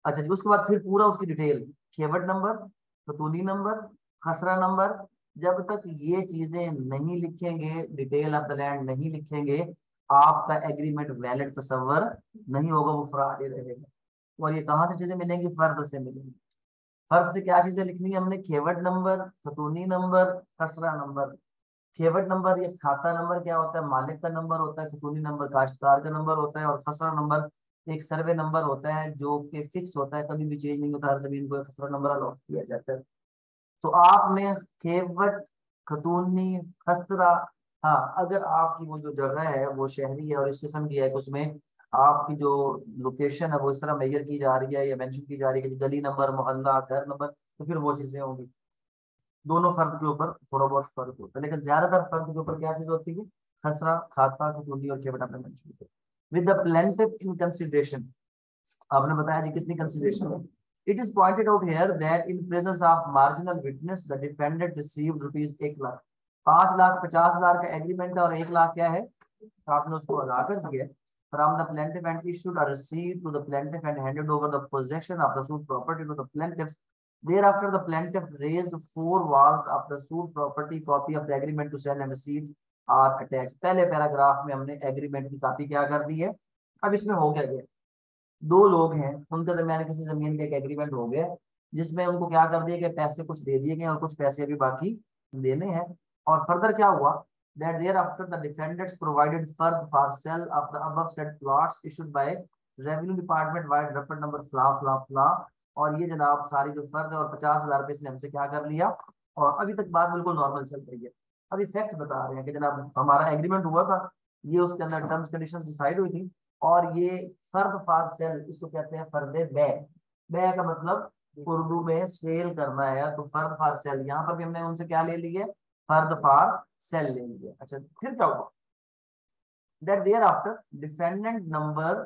अच्छा जी, उसके बाद फिर पूरा उसकी डिटेल, खेवट नंबर, खतूनी नंबर, खसरा नंबर। जब तक ये चीजें नहीं लिखेंगे, डिटेल ऑफ द लैंड नहीं लिखेंगे, आपका एग्रीमेंट वैलिड तस्वर नहीं होगा, वो फ्रॉड ही रहेगा। और ये कहाँ से चीजें मिलेंगी, फर्द से मिलेंगी। फर्द से क्या चीजें लिखनी है हमने, खेवट नंबर, खतूनी नंबर, खसरा नंबर। खेवट नंबर ये खाता नंबर क्या होता है, मालिक का नंबर होता है, खतूनी नंबर काश्तकार का नंबर होता है, और खसरा नंबर एक सर्वे नंबर होता है जो कि फिक्स होता है, कभी भी चेंज नहीं होता, हर जमीन को खसरा नंबर अलॉट किया जाता है। तो आपने खेवट, खतूनी, खसरा, हाँ अगर आपकी वो जो जगह है वो शहरी है और इस किस्म की है कि उसमें आपकी जो लोकेशन है वो इस तरह मेजर की जा रही है या मेंशन की जा रही है कि गली नंबर, मोहल्ला, घर नंबर, तो फिर वो चीजें होंगी। दोनों फर्द के ऊपर थोड़ा बहुत फर्क होता है, लेकिन ज्यादातर फर्द के ऊपर क्या चीज होती है, खसरा, खाता, खतूनी और खेवट आपने मेंशन किया। With the plaintiff in consideration, आपने बताया जी कितनी कंसिडरेशन है। It is pointed out here that in presence of marginal witness the defendant received rupees 1 lakh, 5,50,000 का एग्रीमेंट है और 1 लाख क्या है, आपने उसको अदा कर दिया। from the plaintiff and issued a receipt to the plaintiff and handed over the possession of the suit property to the plaintiff. Thereafter, the plaintiff raised 4 walls of the suit property. Copy of the agreement to sell and receipt are attached. पहले paragraph में हमने agreement की copy क्या कर दी है। अब इसमें हो क्या गया, दो लोग हैं, उनके दरमियान किसी जमीन का एक एग्रीमेंट हो गया जिसमें उनको क्या कर दिया कि पैसे कुछ दे दिए गए और कुछ पैसे अभी बाकी देने हैं। और फर्दर क्या हुआ, that thereafter the defendants provided further for sale of the above said plots issued by revenue department by reference number fla fla fla। और ये जनाब सारी जो फर्द है और 50,000 रुपए इसने हमसे क्या कर लिया, और अभी तक बात बिल्कुल नॉर्मल चल रही है। अभी फैक्ट बता रहे हैं कि जनाब हमारा एग्रीमेंट हुआ था, ये उसके अंदर टर्म्स कंडीशंस डिसाइड हुई थी, और ये फर्द फॉर सेल, इसको कहते हैं फर्दे बै। बै का मतलब उर्दू में सेल करना है, तो फर्द फॉर सेल यहाँ पर भी हमने उनसे क्या ले ली है, फर्द फॉर सेल ले लिया। अच्छा फिर क्या हुआ, that thereafter defendant number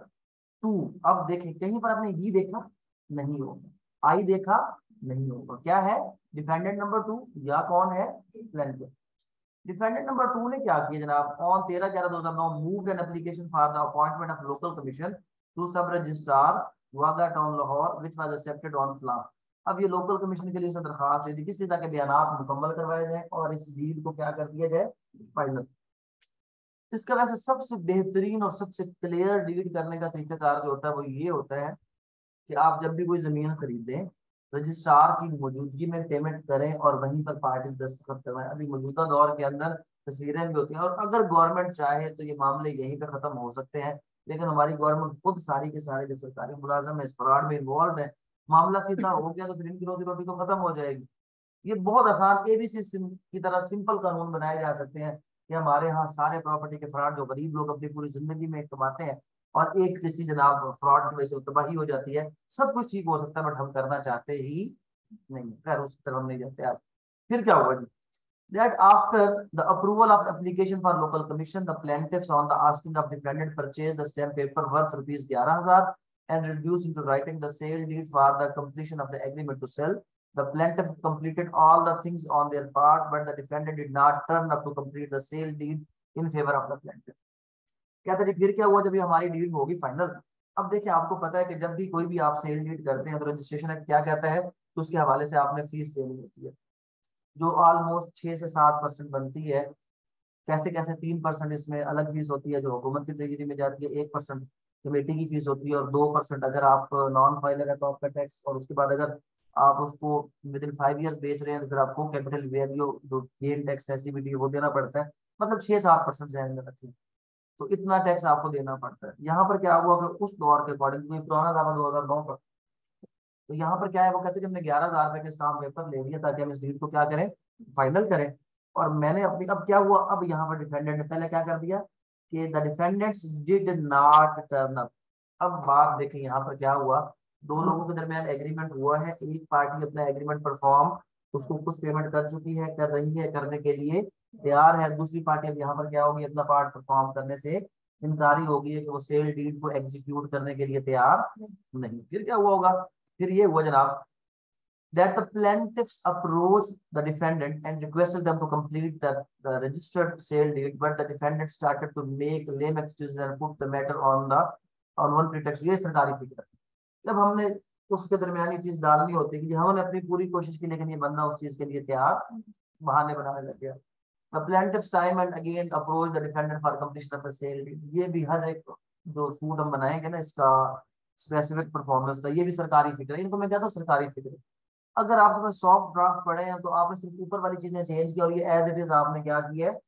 2, अब देखें कहीं पर आपने ही देखा नहीं होगा, आई देखा नहीं होगा, क्या है डिफेंडेंट नंबर 2 या कौन है प्लेंटिफ। डिफेंडेंट नंबर 2 ने क्या किया जनाब, on 13/11/2009 moved an application for the appointment of local commission to sub registrar Wagah town Lahore which was accepted on फ्ला। अब ये लोकल कमीशन के लिए उसने दरखास्त दे दी, किस लिए, ताकि बयानात मुकम्मल करवाए जाए और इस डील को क्या कर दिया जाए, फाइनल। इसका वैसे सबसे बेहतरीन और सबसे क्लियर डील करने का तरीकाकार जो होता है वो ये होता है कि आप जब भी कोई जमीन खरीदें, रजिस्ट्रार की मौजूदगी में पेमेंट करें और वहीं पर पार्टी दस्तखत करवाएं। अभी मौजूदा दौर के अंदर तस्वीरें भी होती हैं, और अगर गवर्नमेंट चाहे तो ये मामले यहीं पे खत्म हो सकते हैं, लेकिन हमारी गवर्नमेंट खुद सारी के सारे जो सरकारी मुलाजम है इस फ्रॉड में इन्वॉल्व है, मामला सीधा हो गया तो फिर इनकी रोजी रोटी तो खत्म हो जाएगी। ये बहुत आसान एबीसी की तरह सिंपल कानून बनाए जा सकते हैं कि हमारे यहाँ सारे प्रॉपर्टी के फ्रॉड, जो गरीब लोग अपनी पूरी जिंदगी में कमाते हैं और एक किसी जनाब फ्रॉड की वजह से तबाही हो जाती है, सब कुछ ठीक हो सकता है, बट हम करना चाहते ही नहीं। खैर उस तरफ हम नहीं जाते आज। फिर क्या हुआ जी, that after the approval of the application for local commission, the plaintiffs on the asking of defendant purchased the stamp paper worth rupees 11,000 and reduced into writing the sale deed for the completion of the agreement to sell. The plaintiff completed all the things on their part, but the defendant did not turn up to complete the sale deed in favor of the plaintiff. कहता जी फिर क्या हुआ, जब ये हमारी deal होगी final. अब देखिए आपको पता है कि जब भी कोई भी आप सेल डीड करते हैं तो रजिस्ट्रेशन एक्ट क्या कहता है, तो उसके हवाले से आपने फीस देनी होती है जो ऑलमोस्ट 6 से 7% बनती है। कैसे कैसे 3% इसमें अलग फीस होती है जो हुकूमत की ट्रेजरी में जाती है, 1% कमेटी की फीस होती है, और 2% अगर आप नॉन फाइलर है तो आपका टैक्स, और उसके बाद अगर आप उसको विद इन 5 ईयर्स बेच रहे हैं तो फिर आपको कैपिटल वैल्यू जो गेन टैक्स एसडीबीटी वो देना पड़ता है। मतलब 6-7% जहन में रखिए, तो इतना टैक्स आपको देना पड़ता है। यहाँ पर क्या हुआ कि उस दौर के अकॉर्डिंग, कोई पुराना दावा 2009 का, तो यहाँ पर क्या है वो कहते हैं कि हमने 11,000 रुपए के स्टाम्प पेपर ले लिया ताकि हम इस डील को क्या करें, फाइनल करें। और मैंने अपनी, अब क्या हुआ, अब यहाँ पर डिफेंडेंट ने पहले क्या कर दिया कि the defendants did not turn up. अब बात देखें यहाँ पर क्या हुआ, दो लोगों के दरमियान एग्रीमेंट हुआ है, एक पार्टी अपना एग्रीमेंट परफॉर्म, उसको कुछ पेमेंट कर चुकी है, कर रही है, करने के लिए तैयार है, दूसरी पार्टी अब यहाँ पर क्या होगी, अपना पार्ट परफॉर्म करने से इनकारी होगी है कि वो सेल डीड को एग्जीक्यूट करने के लिए तैयार नहीं। फिर क्या हुआ होगा, फिर ये हुआ जनाब that the plaintiffs approached the defendant and requested them to complete the registered sale deed, but the defendant started to make lame excuses and put the matter on one pretext। ये सरकारी फिक्र है, जब हमने उसके दरमियान ये चीज डालनी होती है कि हमने अपनी पूरी कोशिश की लेकिन ये बंदा उस चीज के लिए तैयार, बहाने बनाने लग गया। The plaintiff's time and again approached the defendant for completion of the sale deed। ये भी हर एक जो सूट हम बनाएंगे ना इसका स्पेसिफिक परफॉर्मेंस का, ये भी सरकारी फिक्र है, इनको मैं कहता हूँ सरकारी फिक्र। अगर आपके पास सॉफ्ट ड्राफ्ट पड़े हैं तो आपने सिर्फ ऊपर वाली चीजें चेंज की और ये एज इट इज आपने क्या किया है,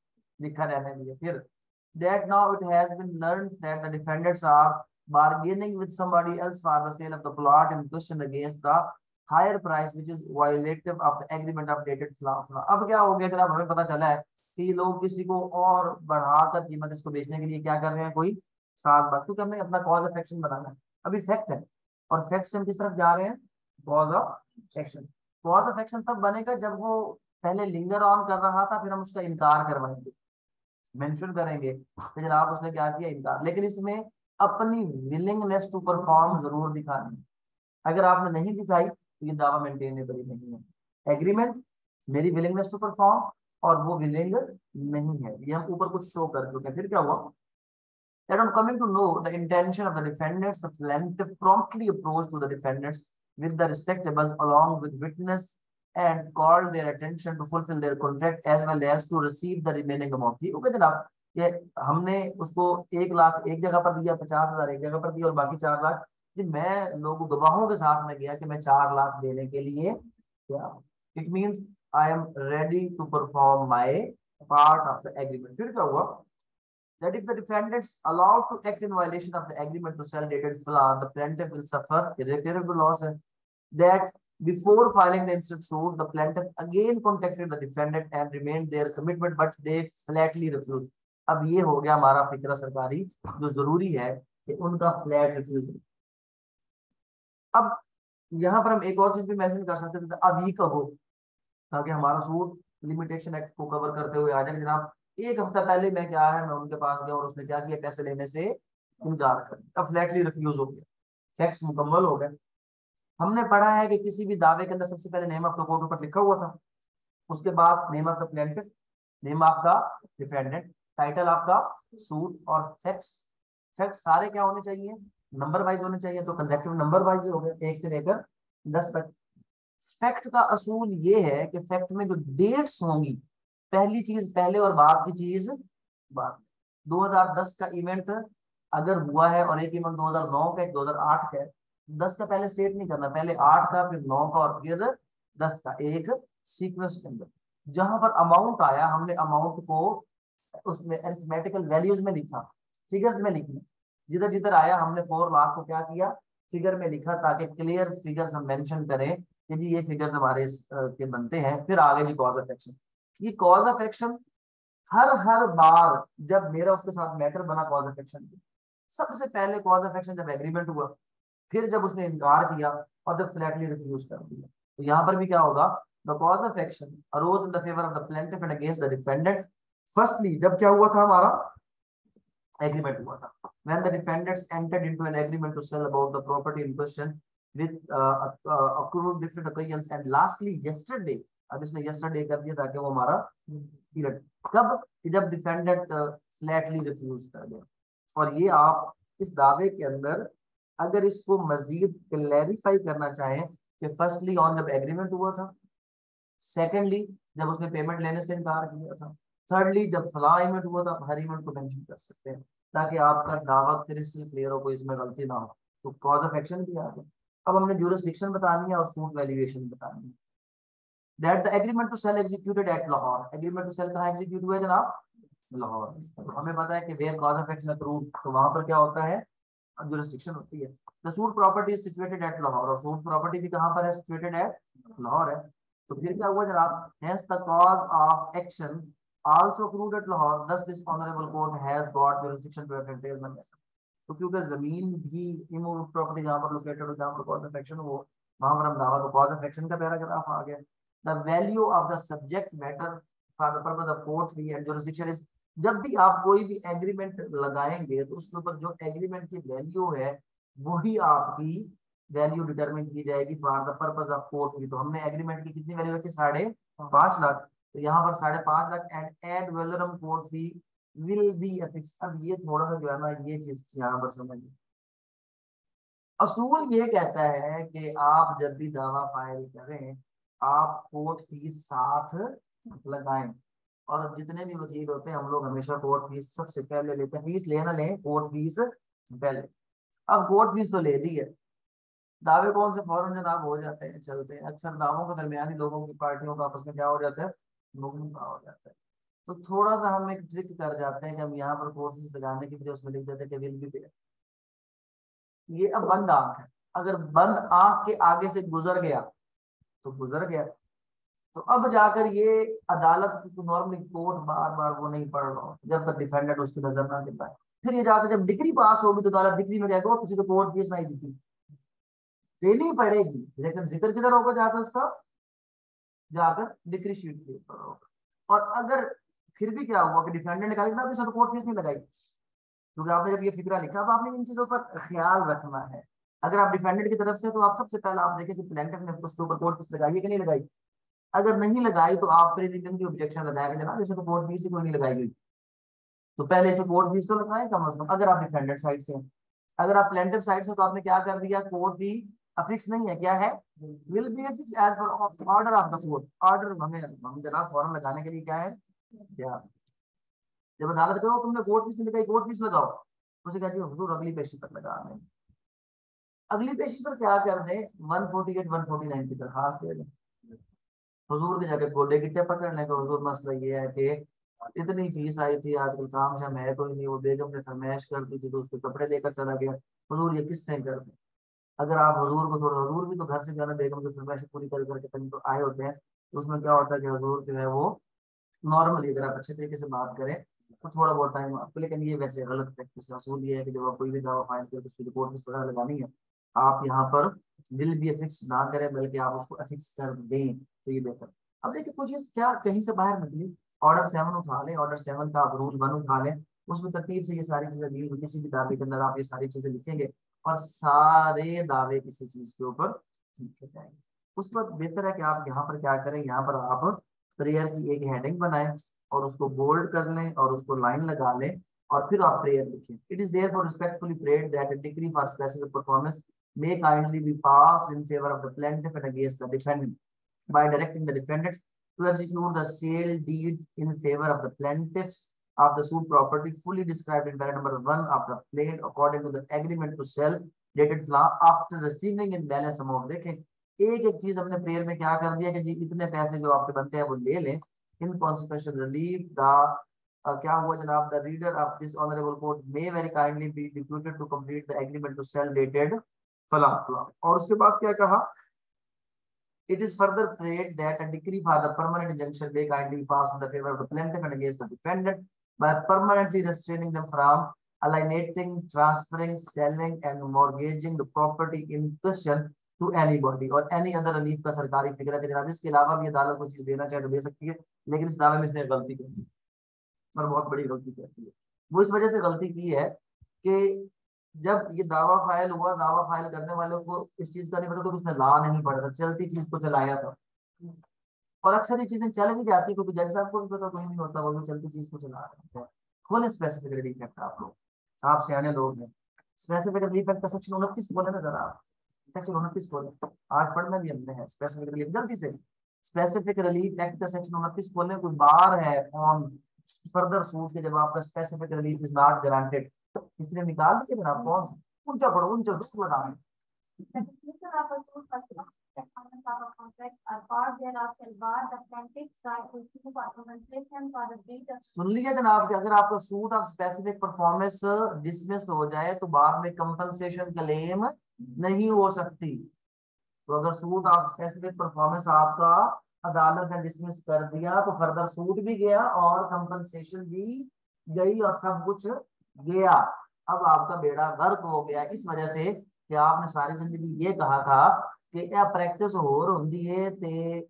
लिखा रहने दिया। फिर that now it has been learned that the defendants are bargaining with somebody else for the sale of the plot in question against the higher price which is violative of the agreement of dated fla। अब क्या हो गया, जनाब हमें पता चला है कि ये लोग किसी को और बढ़ाकर कीमत इसको बेचने के लिए क्या कर रहे हैं, कोई साज बात, क्योंकि हमने अपना कॉज ऑफ एक्शन बनाना है। अभी फैक्ट है, और फैक्ट से हम किस तरफ जा रहे हैं, cause of action. Cause of action तब बनेगा जब वो पहले लिंगर ऑन कर रहा था, फिर हम उसका इनकार करवाएंगे, मेंशन करेंगे कि जनाब उसने क्या किया, इनकार। लेकिन इसमें अपनी विलिंगनेस टू परफॉर्म जरूर दिखानी है, अगर आपने नहीं दिखाई तो ये दावा मेंटेनेबल नहीं है। एग्रीमेंट, मेरी विलिंगनेस टू परफॉर्म, और वो विलिंग नहीं है, ये हम ऊपर कुछ शो कर चुके हैं। फिर क्या हुआ, That on coming to know the intention of the defendants, the plaintiff promptly approached to the defendants with the respectables along with witness and called their attention to fulfill their contract as well as to receive the remaining amount. ठीक हो गया जनाब, ये हमने उसको 1 लाख एक जगह पर दिया, 50,000 एक जगह पर दिया और बाकी 4 लाख जी मैं लोगों गवाहों के साथ में गया कि मैं 4 लाख देने के लिए क्या, it means I am ready to perform my part of the agreement. फिर क्या हुआ, that if the defendants allowed to act in violation of the agreement to sell dated flan, the plaintiff will suffer irreparable loss. That before filing the instant suit, the plaintiff again contacted the defendant and remained their commitment, but they flatly refused. अब ये हो गया हमारा फिक्रा सरकारी, जो जरूरी है कि उनका फ्लैट रिफ्यूज। अब यहाँ पर हम एक और चीज भी मेंशन कर सकते थे, अब ये कहो ताकि हमारा सूट लिमिटेशन एक्ट को कवर करते हुए आ जाए। जनाब 1 हफ्ता पहले मैं क्या है, मैं उनके पास गया और उसने क्या किया, पैसे लेने से इनकार कर दिया, अब फ्लैटली रिफ्यूज हो गया, फैक्ट्स मुकम्मल हो गए। हमने पढ़ा है कि किसी भी दावे के अंदर सबसे पहले नेम ऑफ द कोर्ट ऊपर लिखा हुआ था, उसके बाद name of the plaintiff, name of the defendant, title of the suit और फैक्ट्स। फैक्ट्स सारे क्या होने चाहिए, नंबर वाइज होने चाहिए, तो कंसेक्टिव नंबर वाइज हो गए 1 से लेकर 10 तक। फैक्ट का असूल ये है कि फैक्ट में जो डेट्स होंगी, पहली चीज पहले और बाद की चीज बाद। 2010 का इवेंट अगर हुआ है और एक इवेंट 2009 का, एक 2008 का है, 10 का पहले स्टेट नहीं करना, पहले 8 का, फिर 9 का और फिर 10 का, एक सीक्वेंस के अंदर। जहां पर अमाउंट आया हमने अमाउंट को उसमें अरिथमेटिकल वैल्यूज में लिखा, फिगर्स में लिखी, जिधर जिधर आया हमने 4 लाख को क्या किया, फिगर में लिखा, ताकि क्लियर फिगर्स हम मेंशन करें कि जी ये फिगर्स हमारे के बनते हैं। फिर आगे जी कॉज ऑफ एक्शन। ये कॉज ऑफ एक्शन हर बार जब मेरा उसके साथ मैटर बना कॉज ऑफ एक्शन, सबसे पहले कॉज ऑफ एक्शन जब एग्रीमेंट हुआ, फिर जब उसने इनकार किया और जब फ्लैटली रिफ्यूज कर दिया, तो यहाँ पर भी क्या होगा, the cause of action arose in the favour of the plaintiff and against the defendant. Firstly जब क्या हुआ था, हमारा एग्रीमेंट हुआ था, when the defendants entered into an agreement to sell about the property in question with accrued different occurrence, and lastly yesterday, अब इसने yesterday कर दिया ताकि वो हमारा पीरियड कब, कि जब डिफेंडेंट फ्लैटली रिफ्यूज कर दिया। और ये आप इस दावे के अंदर अगर इसको मजीद क्लैरिफाई करना चाहें कि फर्स्टली ऑन जब एग्रीमेंट हुआ था, सेकेंडली जब उसने पेमेंट लेने से इनकार किया था, थर्डली जब फला इवेंट हुआ था, हर इवेंट को मेंशन कर सकते हैं ताकि आपका दावा क्रिस्टल क्लियर हो, कोई इसमें गलती ना हो। तो कॉज ऑफ एक्शन भी आ गया। अब हमने ज्यूरिसडिक्शन बतानी है और सूट वैल्यूएशन बतानी है। That the agreement to sale executed at Lahore, agreement to sale कहाँ एग्जीक्यूट हुआ है जनाब, लाहौर। तो हमें पता है कि where cause of action approved, तो वहां पर क्या होता है, जुरिसडिक्शन होती है। The suit property is situated at Lahore, और सूट प्रॉपर्टी भी कहां पर है, सिचुएटेड एट लाहौर है। तो फिर क्या हुआ जनाब, hence the cause of action also accrued at Lahore, thus this honorable court has got jurisdiction to entertain the matter। तो क्योंकि जमीन भी इमूवेबल प्रॉपर्टी जहां पर लोकेटेड हो, जहां पर कॉज ऑफ एक्शन हो, वहां पर हम दावा, तो कॉज ऑफ एक्शन का पैराग्राफ आ गया। The value of the subject matter for the purpose of court fee and jurisdiction is, जब भी आप कोई भी एग्रीमेंट लगाएंगे तो उसके ऊपर जो एग्रीमेंट की वैल्यू है वही आपकी वैल्यू डिटरमिन की जाएगी for the purpose of court fee. तो हमने एग्रीमेंट की कितनी वैल्यू रखी, 5.5 लाख, तो यहाँ पर 5.5 lakh and ad valorem court fee will be affix. अब ये थोड़ा सा जो है ना, ये चीज यहाँ पर समझिए, असूल ये कहता है कि आप जब भी दावा फाइल करें आप कोर्ट फीस साथ लगाएं, और जितने भी वकील होते हैं हम लोग हमेशा कोर्ट फीस सबसे पहले लेते हैं, फीस लेना लें कोर्ट फीस पहले। अब कोर्ट फीस तो ले दी है, दावे कौन से फौरन जनाब हो जाते हैं, चलते हैं। अक्सर दावों के दरमियान ही लोगों की पार्टियों का आपस में क्या हो जाता है, मुकदमा हो जाता है। तो थोड़ा सा हम एक ट्रिक कर जाते हैं कि हम यहाँ पर कोर्ट फीस लगाने की वजह उसमें लिख देते हैं कि विल बी पेड। ये अब बंद आंख है, अगर बंद आंख के आगे से गुजर गया तो गुजर गया। तो अब जाकर ये अदालत की नॉर्मली कोर्ट बार बार वो नहीं पढ़ रहा जब तक डिफेंडेंट उसकी नजर ना दिखाए। फिर ये जाकर जब डिग्री पास होगी तो अदालत डिग्री में जाएगा किसी को कोर्ट फीस नहीं दी, देनी पड़ेगी, लेकिन जिक्र किधर होगा जाकर उसका, जाकर डिग्री शीट के ऊपर होगा। और अगर फिर भी क्या हुआ कि डिफेंडेंट ने कहा ना आपने कोर्ट फीस नहीं लगाई, क्योंकि आपने जब ये फिक्रा लिखा, अब आपने इन चीजों पर ख्याल रखना है। अगर आप डिफेंडेंट की तरफ से तो आप सबसे पहले आप देखें कि प्लेंटिफ ने उसके ऊपर कोर्ट फीस लगाई है कि नहीं लगाई। अगर नहीं लगाई तो आप फिर की ऑब्जेक्शन लगाएंगे जनाब इसे तो कोर्ट फीस ही कोई नहीं लगाई गई। तो पहले से कोर्ट फीस तो लगाए कम से कम, अगर आप डिफेंडेड साइड से हैं। अगर आप प्लेंटिव साइड से तो आपने क्या कर दिया, कोर्ट फी अफिक्स नहीं है, क्या है, will be affix as per order of the court. Order हमें हम जनाब फॉरन लगाने के लिए क्या है, क्या, जब अदालत कहो तुमने कोर्ट फीस नहीं लगाई, कोर्ट फीस लगाओ, उसे कहती है हुजूर अगली पेशी पर लगा दें। अगली पेशी पर क्या कर दें, 148 149 की दरखास्त दे दें, हुजूर के जाके गोडे गिट्टे पकड़ने का, हुजूर मसला ये है कि इतनी फीस आई थी, आजकल काम शाम है कोई नहीं, वो बेगम ने फरमाइश कर दी थी तो उसके कपड़े लेकर चला गया, हुजूर ये किसने कर दी। अगर आप हुजूर को थोड़ा, हुजूर भी तो घर से जो है ना बेगम की फरमाइश पूरी कर करके कहीं तो आए होते हैं, तो उसमें क्या होता है कि हुजूर जो है वो नॉर्मली अगर आप अच्छे तरीके से बात करें तो थोड़ा बहुत टाइम आपको, लेकिन ये वैसे गलत प्रैक्टिस है। असूल ये है कि जब आप कोई भी दावा फाइल करें तो उसकी रिपोर्ट किस तरह लगानी है, आप यहाँ पर विल भी अफिक्स ना करें बल्कि आप उसको अफिक्स कर दें, तो ये बेहतर। अब देखिए कुछ चीज क्या कहीं से बाहर निकली, ऑर्डर 7 उठा लें, ऑर्डर 7 का आप रूल 1 उठा लें, उसमें तरतीब से ये सारी चीजें दी हुई, किसी भी दावे के अंदर आप ये सारी चीजें लिखेंगे और सारे दावे किसी चीज के ऊपर लिखे जाएंगे। उस पर बेहतर है कि आप यहाँ पर क्या करें, यहाँ पर आप प्रेयर की एक हेडिंग बनाएं और उसको बोल्ड कर लें और उसको लाइन लगा लें और फिर आप प्रेयर लिखें। It is therefore respectfully prayed that a decree for specific performance may kindly be passed in favor of the plaintiff and against the defendant by directing the defendants to execute the sale deed in favor of the plaintiffs of the suit property fully described in paragraph number 1 of the plaint according to the agreement to sell dated after receiving in balance amount। देखें एक एक चीज हमने prayer में क्या कर दिया कि जी इतने पैसे जो आपके बनते हैं वो ले लें, इन कॉन्सिक्वेंशियल रिलीफ द क्या हुआ जनाब, the reader of this honourable court may very kindly be deputed to complete the agreement to sale dated फला फला। और उसके बाद क्या कहा, it is further prayed that a decree for the permanent injunction may kindly pass in the favor of the plaintiff and against the defendant by permanently restraining them from alienating, transferring, selling and mortgaging the property in question to anybody or any other relief का सरकारी फिक्र है कि जनाब इसके अलावा भी अदालत को चीज देना चाहे तो दे सकती है, लेकिन इस दावे में इसने गलती की है और बहुत बड़ी गलती की है। वो इस वजह से गलती की है कि जब ये दावा फाइल हुआ, दावा फाइल करने वालों को इस चीज का नहीं पता, तो उसने ला नहीं पड़ा था, चलती चीज को चलाया था। और अक्सर ये चीजें चल भी जाती, क्योंकि जज साहब को भी पता कोई नहीं होता, वो भी चलती चीज को चला रहे हैं। खोले स्पेसिफिक रिलीफ एक्ट, आप लोग आप सियाने लोग हैं, स्पेसिफिक रिलीफ एक्ट का सेक्शन 29 खोले ना जरा, सेक्शन 29 खोले, आज पढ़ना भी हमने है स्पेसिफिक रिलीफ, जल्दी से स्पेसिफिक रिलीफ एक्ट का सेक्शन 29 खोलने, कोई बार है ऑन फर्दर सूट के जब आपका specific relief is not guaranteed, इसलिए निकाल दिए फिर आप कौन ऊंचा पढ़ो, ऊंचा दुख लगाए। सुन लिया जनाब कि अगर आपका suit of specific performance dismiss हो जाए तो बाद में कंपनसेशन क्लेम नहीं हो सकती। तो अगर सूट ऑफ स्पेसिफिक परफॉर्मेंस आपका अदालत ने डिसमिस कर दिया तो फर्दर सूट भी गया और कंपनसेशन भी गई और सब कुछ गया। अब आपका बेड़ा गर्क हो गया इस वजह से कि आपने सारी जिंदगी ये कहा था कि यह प्रैक्टिस होर होंदी है ते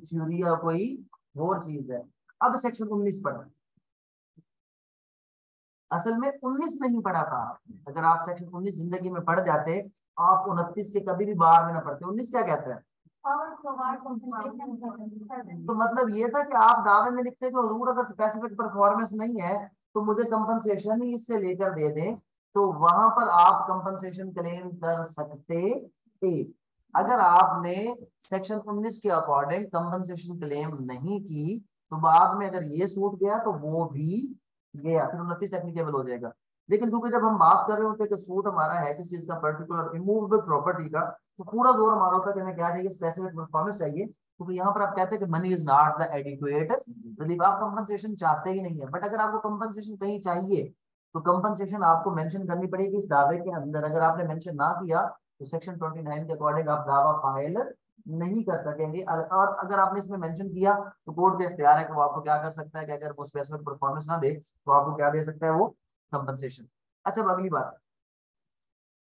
थ्योरी या कोई और चीज है। अब सेक्शन 19 पढ़ा, असल में 19 नहीं पढ़ा था। अगर आप सेक्शन 19 जिंदगी में पढ़ जाते, आप 29 के कभी भी बाहर में ना पढ़ते। 19 क्या कहता है, तो मतलब ये था कि आप दावे में लिखते कि हुजूर अगर स्पेसिफिक परफॉर्मेंस नहीं है तो मुझे कंपनसेशन ही इससे लेकर दे दें, तो वहां पर आप कंपनसेशन क्लेम कर सकते थे। अगर आपने सेक्शन 19 के अकॉर्डिंग कंपनसेशन क्लेम नहीं की तो बाद में अगर ये सूट गया तो वो भी गया, फिर 29 एप्लीकेबल हो जाएगा। लेकिन क्योंकि जब हम बात कर रहे होते हैं कि सूट हमारा है किस चीज का, पर्टिकुलर इमूवेबल प्रॉपर्टी का, तो पूरा जोर हमारा होता है कि हमें क्या चाहिए, स्पेसिफिक परफॉर्मेंस चाहिए। क्योंकि यहाँ पर आप कहते हैं कि money is not the adequate relief, आप कंपनसेशन चाहते ही नहीं है। बट अगर आपको कंपनसेशन कहीं चाहिए तो कंपनसेशन आपको मेंशन करनी पड़ेगी इस दावे के अंदर। अगर आपने मेंशन ना किया तो सेक्शन 29 के अकॉर्डिंग आप दावा फाइल नहीं कर सकेंगे। और अगर आपने इसमें मेंशन किया तो कोर्ट का इख्तियार है कि वो आपको क्या कर सकता है कि अगर वो स्पेसिफिक परफॉर्मेंस ना दे तो आपको क्या दे सकता है, वो कंपनसेशन। अच्छा अब अगली बात,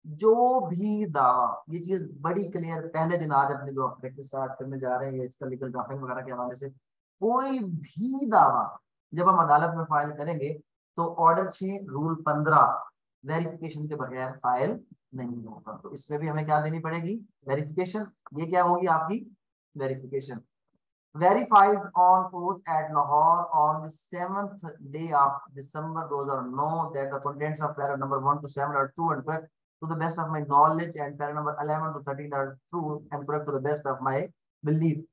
जो भी दावा, ये चीज बड़ी क्लियर, पहले दिन आज अपने जो प्रैक्टिस स्टार्ट करने जा रहे हैं इसका लीगल ड्राफ्टिंग वगैरह के हवाले से, कोई भी दावा जब हम अदालत में फाइल करेंगे तो ऑर्डर 6 रूल 15 वेरिफिकेशन के बगैर फाइल नहीं होगा। तो इसमें भी हमें क्या देनी पड़ेगी, वेरिफिकेशन। ये क्या होगी आपकी verification. verified on oath at Lahore on the 7th day of December 2009 that the contents of para number 1 to 7 are true and correct to the best of my knowledge and para number 11 to 13 are true and correct to the best of my belief.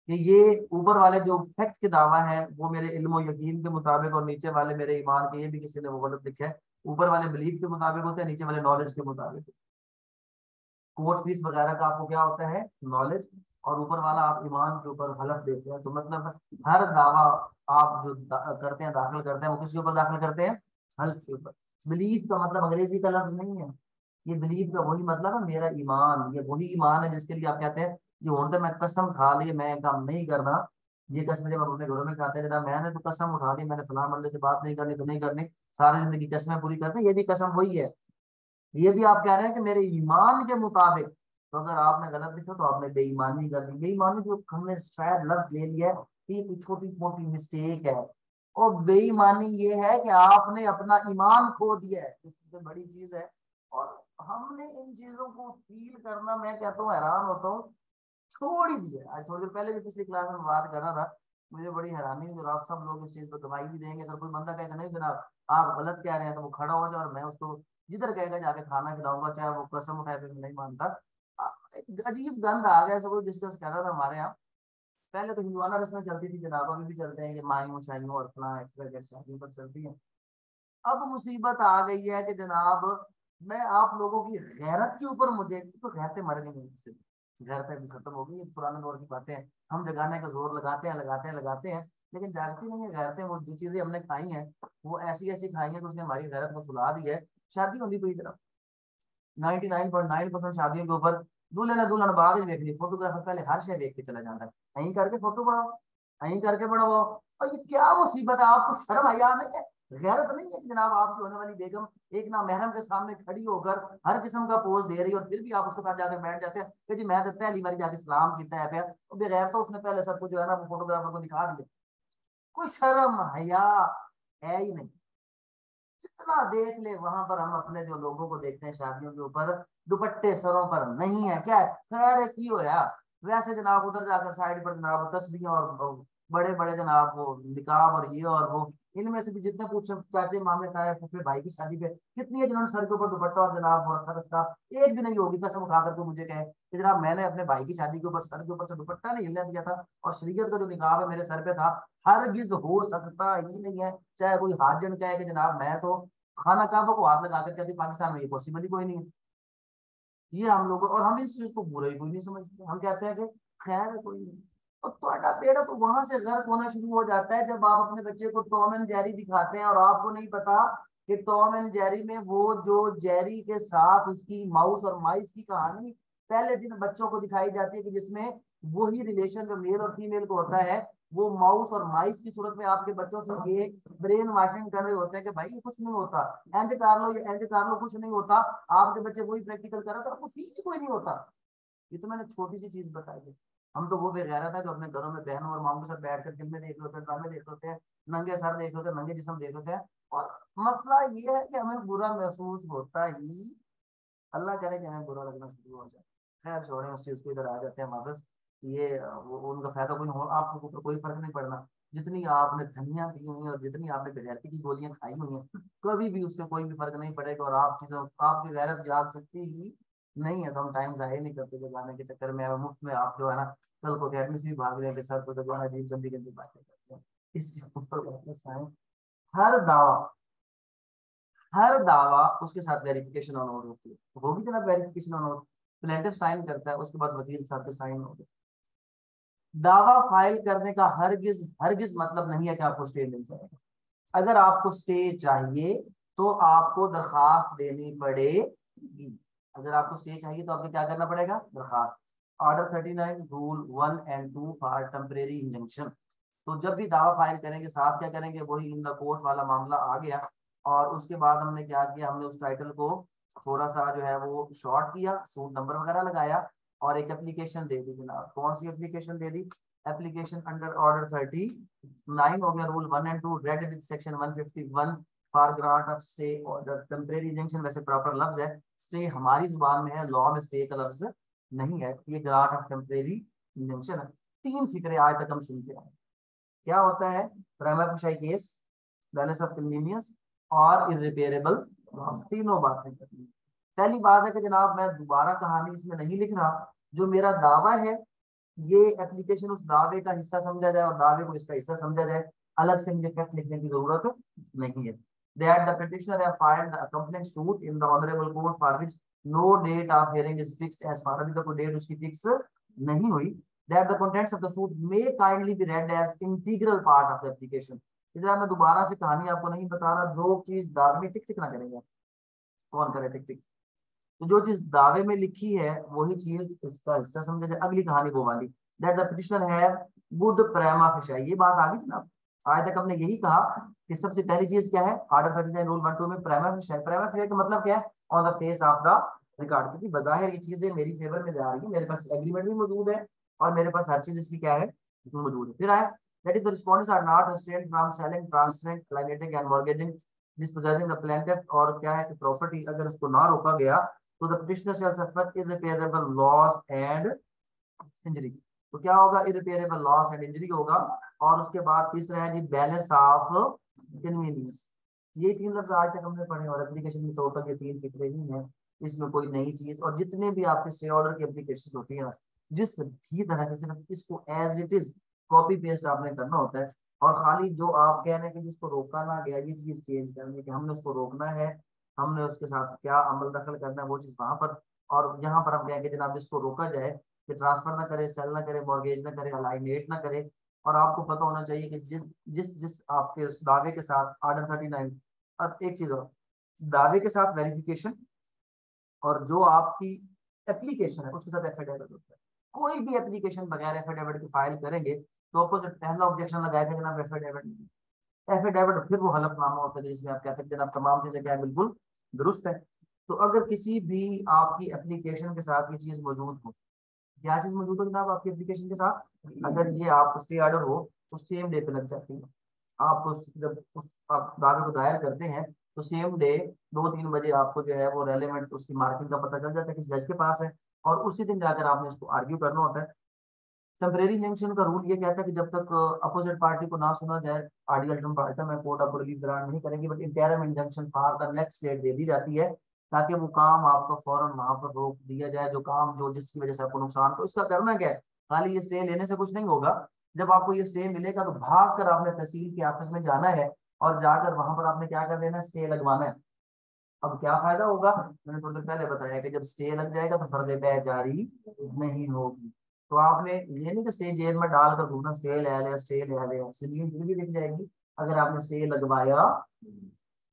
कि ये ऊपर वाले जो fact के दावा है वो मेरे इल्म और यकीन के मुताबिक और नीचे वाले मेरे ईमान के, ये भी किसी ने वो गलत लिखा है, ऊपर वाले बिलीफ के मुताबिक होते हैं, नीचे वाले नॉलेज के मुताबिक। कोर्ट फीस वगैरह का आपको क्या होता है, नॉलेज, और ऊपर वाला आप ईमान के ऊपर हलफ देते हैं। तो मतलब हर दावा आप जो करते हैं, दाखिल करते हैं, वो किसके ऊपर दाखिल करते हैं, हल्फ के ऊपर। बिलीफ का मतलब अंग्रेजी का लफ्ज नहीं है, ये बिलीफ का वही मतलब है मेरा ईमान, ये वही ईमान है जिसके लिए आप कहते हैं कि होता मैं कसम खा ली मैं काम नहीं करना। ये कसम जब आप अपने घरों में खाते हैं, जनाब मैंने तो कसम उठा दी मैंने फलां बंदे से बात नहीं करनी तो नहीं करनी, सारी जिंदगी कसमें पूरी करते हैं, ये भी कसम वही है। ये भी आप कह रहे हैं कि मेरे ईमान के मुताबिक, तो अगर आपने गलत लिखा तो आपने बेईमानी कर दी। बेईमानी जो हमने शायद लफ्ज ले लिया है, ये कोई छोटी मोटी मिस्टेक है, और बेईमानी ये है कि आपने अपना ईमान खो दिया है, इससे बड़ी चीज है। और हमने इन चीजों को फील करना, मैं कहता हूँ हैरान होता हूँ, छोड़ ही दिया। आज थोड़ी देर पहले भी पिछली क्लास में बात कर रहा था, मुझे बड़ी हैरानी हुई, और आप सब लोग इस चीज पर गवाही भी देंगे। अगर कोई बंदा कहेगा नहीं जनाब आप गलत कह रहे हैं, तो वो खड़ा हो जाए और मैं उसको जिधर कहेगा जाके खाना खिलाऊंगा, चाहे वो कसम उठाए फिर नहीं मानता। एक अजीब गंद आ गया, कोई डिस्कस कर रहा था हमारे यहाँ। पहले तो हिंदुआना रस्में चलती थी जनाब, अभी भी चलते हैं कि मायूं शायूं और फला एक्स्ट्रा शादियों पर चलती है। अब मुसीबत आ गई है कि जनाब मैं आप लोगों की गैरत के ऊपर, मुझे तो गैरतें मर गई हैं, गैरतें भी खत्म हो गई, ये पुराने दौर की बातें हैं। हम जगाने का जोर लगाते हैं लगाते हैं लगाते हैं, लेकिन जागती नहीं है गैरतें। वो जो चीजें हमने खाई हैं वो ऐसी ऐसी खाई हैं कि उसने हमारी गैरत को सुला दी है। शादी होनी पूरी तरह 99.9% शादियों के ऊपर दूल्हे ने दुल्हन बाद ही देखनी, फोटोग्राफर पहले हर शय देख के चला जाता है, यहीं करके फोटो बढ़ाओ, यहीं करके बढ़ाओ। और ये क्या मुसीबत है, आपको शर्म हया नहीं है, गैरत नहीं है कि जनाब आपकी होने वाली बेगम एक ना महरम के सामने खड़ी होकर हर किस्म का पोज दे रही है, और फिर भी आप उसके साथ जाकर बैठ जाते हैं कि जी मैं तो पहली बार जाके सलाम किया है, तो बगैर तो उसने पहले सब कुछ जो है ना वो फोटोग्राफर को दिखा दिया। कोई शर्म हया है ही नहीं। जितना देख ले वहां पर हम अपने जो लोगों को देखते हैं शादियों के ऊपर दुपट्टे सरों पर नहीं है, क्या है खैर है की हो यार। वैसे जनाब उधर जाकर साइड पर जनाब तस्बीहें और बड़े बड़े जनाब वो निकाब और ये और वो, इनमें से भी जितने पूछ चाचे मामे ताए फूफे भाई की शादी पे कितनी है जिन्होंने सर के ऊपर दुपट्टा और जनाब रखा, एक भी नहीं होगी कसम उठा करके मुझे कहे कि जनाब मैंने अपने भाई की शादी के ऊपर सर के ऊपर से दुपट्टा नहीं हिलने दिया था, और शरीयत का जो निकाब है मेरे सर पे था। हरगिज हो सकता ही नहीं है। चाहे कोई हाजन कहे कि जनाब मैं तो खाना काबा को हाथ लगा कर कहती पाकिस्तान में ये पॉसिबल ही कोई नहीं है। ये हम लोग, और हम इस चीज को बुरा ही कोई नहीं समझते, हम कहते हैं कि खैर है कोई नहीं। और ਤੁਹਾਡਾ बेड़ा तो वहां से गर्क होना शुरू हो जाता है जब आप अपने बच्चे को टॉम एंड जेरी दिखाते हैं और आपको नहीं पता कि टॉम एंड जेरी में वो जो जेरी के साथ उसकी माउस और माइस की कहानी पहले दिन बच्चों को दिखाई जाती है, कि जिसमें वही रिलेशन जो मेल और फीमेल को होता है वो माउस और माइस की सूरत में आपके बच्चों से ये ब्रेन वॉशिंग कर रहे होते हैं कि भाई ये कुछ नहीं होता, एंज कर लो, ये एंज कर लो, कुछ नहीं होता। आपके बच्चे वही प्रैक्टिकल कर रहे तो आपको फील कोई नहीं होता। ये तो मैंने छोटी सी चीज बताई है। हम तो वो बेगैरत है जो अपने घरों में बहनों और मामों के साथ बैठ कर फिल्में देख लेते हैं, ड्रामे देख लेते हैं, नंगे सर देख लेते हैं, नंगे जिस्म देख लेते हैं। और मसला ये है कि हमें बुरा महसूस होता ही, अल्लाह करे कि हमें बुरा लगना शुरू हो जाए। खैर छोड़ें उस चीज को, इधर आ जाते हैं वापस। ये वो उनका फायदा कोई हो, आपको ऊपर कोई फर्क नहीं पड़ना। जितनी आपने धनिया पी हुई है और जितनी आपने गैरती की गोलियां खाई हुई हैं, कभी भी उससे कोई भी फर्क नहीं पड़ेगा, और आप चीजों आपकी गैरत जाग सकती ही नहीं है। तो हम टाइम जाहिर नहीं करते जगाने के चक्कर में, अब मुफ्त में आप जो है ना कल को अकेडमी से भी भाग रहे हैं सर को जगाना, अजीब गंदी गंदी बातें करते हैं। इसके ऊपर वापस आए, हर दावा हर दावा उसके साथ वेरिफिकेशन ऑन होती है, होगी जनाब वेरिफिकेशन ऑन होती, प्लेंटिफ साइन करता है उसके बाद वकील साहब के साइन हो गए। दावा फाइल करने का हरगिज हरगिज मतलब नहीं है कि आपको स्टे मिल जाएगा। अगर आपको स्टे चाहिए तो आपको दरखास्त देनी पड़ेगी। अगर आपको स्टे चाहिए तो आपको क्या करना पड़ेगा, दरखास्त। Order 39 rule 1 and 2 for temporary injunction. तो जब भी दावा फाइल करेंगे साथ क्या करेंगे, वही इन द कोर्ट वाला मामला आ गया। और उसके बाद हमने क्या किया, हमने उस टाइटल को थोड़ा सा जो है वो शॉर्ट किया, सूट नंबर वगैरह लगाया, और एक एप्लीकेशन दे दी जनाब। कौन सी एप्लीकेशन दे दी, एप्लीकेशन अंडर ऑर्डर 39 हो गया, rule 1 and 2 read with section 151 for grant of stay order temporary injunction. वैसे प्रॉपर लफ्ज है स्टे, हमारी जुबान में है, लॉ में स्टे का लफ्ज नहीं है, ये ग्रांट ऑफ टेम्परेरी इंजंक्शन है। तीन फिक्रे आज तक हम सुनते आए। क्या होता है? Prima facie case, balance of convenience और इररिपेयरेबल लॉस, तीनों बातें करनी। पहली बात है कि जनाब मैं दोबारा कहानी इसमें नहीं लिख रहा, जो मेरा दावा है ये एप्लीकेशन उस दावे का हिस्सा समझा जाए और दावे को इसका हिस्सा समझा जाए, अलग से मुझे फैक्ट लिखने की जरूरत नहीं है। That the petitioner have filed the accompanying suit in the honorable court for which no date of hearing is fixed as far, अभी तक कोई डेट उसकी फिक्स नहीं हुई। That the contents of the suit may kindly be read as integral part of the application। इसलिए मैं दोबारा से कहानी आपको नहीं बता रहा, जो चीज दावे में टिक टिक ना करेंगे, कौन करे टिक टिक, तो जो चीज दावे में लिखी है वही चीज इसका हिस्सा समझा जाए। अगली कहानी वो वाली, that the petitioner have good prima facie, ये बात आ गई थी ना। आज तक हमने यही कहा कि सबसे पहली चीज क्या है, आर्डर 39 रूल 1 2 में प्राइमा फेसाई। प्राइमा फेसाई का मतलब क्या है? On the face of the record, क्योंकि बजाहिर ये चीजें मेरी फेवर में जा रही है, मेरे पास एग्रीमेंट भी मौजूद है और मेरे पास हर चीज इसकी क्या है, मौजूद है। फिर आए, that is the respondents are not restrained from selling, transferring, alienating and mortgaging dispossessing the planted, और क्या है कि प्रॉपर्टी अगर उसको ना रोका गया तो the petitioner shall suffer irreparable loss and injury. तो क्या होगा? इररिपेयरेबल लॉस एंड इंजरी होगा। और उसके बाद तीसरा है जी बैलेंस ऑफ कन्वीनियंस। ये तीन लफ्ज आज तक हमने पढ़े और एप्लीकेशन में टोटल ये तीन फिक्रे ही हैं, इसमें कोई नई चीज। और जितने भी आपके स्टे ऑर्डर की एप्लीकेशन होती है ना, जिस भी तरह के सिर्फ इसको as it is copy paste आपने करना होता है, और खाली जो आप कह रहे हैं कि जिसको रोका ना गया ये चीज चेंज करनी है कि हमने उसको रोकना है, हमने उसके साथ क्या अमल दखल करना है वो चीज वहां पर। और यहाँ पर हम कहेंगे जनाब जिसको रोका जाए कि ट्रांसफर ना करे, सेल ना करे, मॉर्गेज ना करे, अलाइनेट ना करे। और आपको पता होना चाहिए कि जिस जिस जिस आपके उस दावे के साथ आर्डर 39, अब एक चीज और, दावे के साथ वेरिफिकेशन और जो आपकी एप्लीकेशन है उसके साथ एफिडेविट होता है। कोई भी एप्लीकेशन बगैर एफिडेविट की फाइल करेंगे तो अपोजिट पहला ऑब्जेक्शन लगाएगा जनाब एफिडेविट नहीं। एफिडेविट फिर वो हलफनामा होता है जिसमें आप कहते हैं जनाब तमाम चीजें क्या है, बिल्कुल दुरुस्त है। तो अगर किसी भी आपकी एप्लीकेशन के साथ ये चीज मौजूद हो, क्या चीज मौजूद हो जनाब आपकी एप्लीकेशन के साथ, अगर ये आप स्टे ऑर्डर हो तो सेम डे पे लग जाती है। आप जब उस आप दावे को दायर करते हैं तो सेम डे 2-3 बजे आपको जो है वो रेलेवेंट उसकी मार्किंग का पता चल जाता है किस जज के पास है, और उसी दिन जाकर आपने इसको आर्ग्यू करना होता है। टेम्परेरी इंजंक्शन का रूल ये कहता है कि जब तक अपोजिट पार्टी को ना सुना जाए, आर्डी अल्टरम पार्टम में कोर्ट आपको रिलीफ ग्रांट नहीं करेंगे, but interim injunction for the next date दे दी जाती है ताकि वो काम आपको फौरन वहां पर रोक दिया जाए, जो काम जो जिसकी वजह से आपको नुकसान। तो इसका करना क्या है, खाली ये स्टे लेने से कुछ नहीं होगा। जब आपको ये स्टे मिलेगा तो भाग कर आपने तहसील के ऑफिस में जाना है और जाकर वहां पर आपने क्या कर देना है, स्टे लगवाना है। अब क्या फायदा होगा, मैंने थोड़ी देर पहले बताया कि जब स्टे लग जाएगा तो फर्द बै जारी नहीं होगी। तो आपने ये नहीं कि स्टे जेल में डालकर घूमना, स्टे ले लिया स्टे ले लिया, जिंदगी फिर भी दिख जाएगी अगर आपने स्टे लगवाया।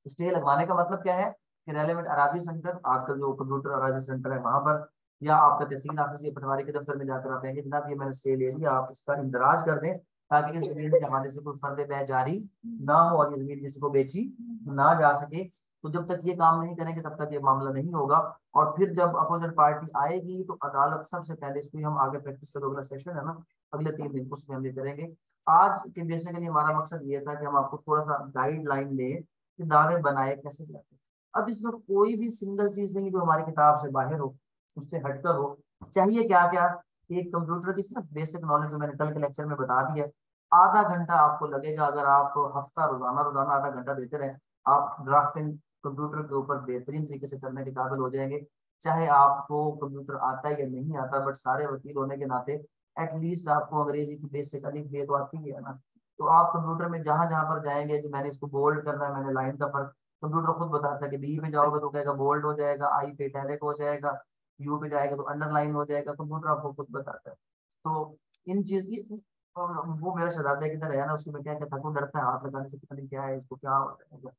स्टे लगवाने का मतलब क्या है कि रेलेवेंट अराजी सेंटर, आजकल जो कंप्यूटर अराजी सेंटर है वहां पर, या आपका तहसील ऑफिस या पटवारी के दफ्तर में जाकर आप कहेंगे जनाब ये मैंने स्टे ले लिया, आप इसका इंदराज कर दें ताकि इस जमीन के हवाले से कोई फर्द बै जारी ना हो और ये जमीन किसी को बेची ना जा सके। तो जब तक ये काम नहीं करेंगे तब तक ये मामला नहीं होगा। और फिर जब अपोजिट पार्टी आएगी तो अदालत सबसे पहले, इसको हम आगे प्रैक्टिस का अगला सेशन है ना अगले 3 दिन, उसमें हम ये करेंगे। आज के बेसिकली हमारा मकसद ये था कि हम आपको थोड़ा सा गाइडलाइन दें कि दावे बनाए कैसे जाते हैं। अब इसमें कोई भी सिंगल चीज नहीं जो हमारी किताब से बाहर हो, उससे हटकर हो। चाहिए क्या क्या, एक कंप्यूटर की सिर्फ बेसिक नॉलेज जो मैंने कल के लेक्चर में बता दिया, आधा घंटा आपको लगेगा। अगर आप हफ्ता रोजाना रोजाना आधा घंटा देते रहे, आप ड्राफ्टिंग कंप्यूटर के ऊपर बेहतरीन तरीके से करने के काबिल हो जाएंगे। चाहे आपको कंप्यूटर आता है या नहीं आता, बट सारे वकील होने के नाते एटलीस्ट आपको अंग्रेजी की बेसिक अलिफ बे तो आती है ना। तो आप कंप्यूटर में जहां जहां पर जाएंगे, जो मैंने इसको बोल्ड करना है, मैंने लाइन का फर्क, कंप्यूटर खुद बताता है कि बी पे जाओगे तो कहेगा बोल्ड हो जाएगा, आई पे इटैलिक हो जाएगा, यू पे जाएगा तो अंडरलाइन हो जाएगा, कंप्यूटर आपको खुद बताता है। तो इन चीज की वो मेरा शहजादा किधर है ना, उसको मैं क्या कहता हूँ, डरता है हाथ लगाने से, पता नहीं क्या है इसको क्या होता है।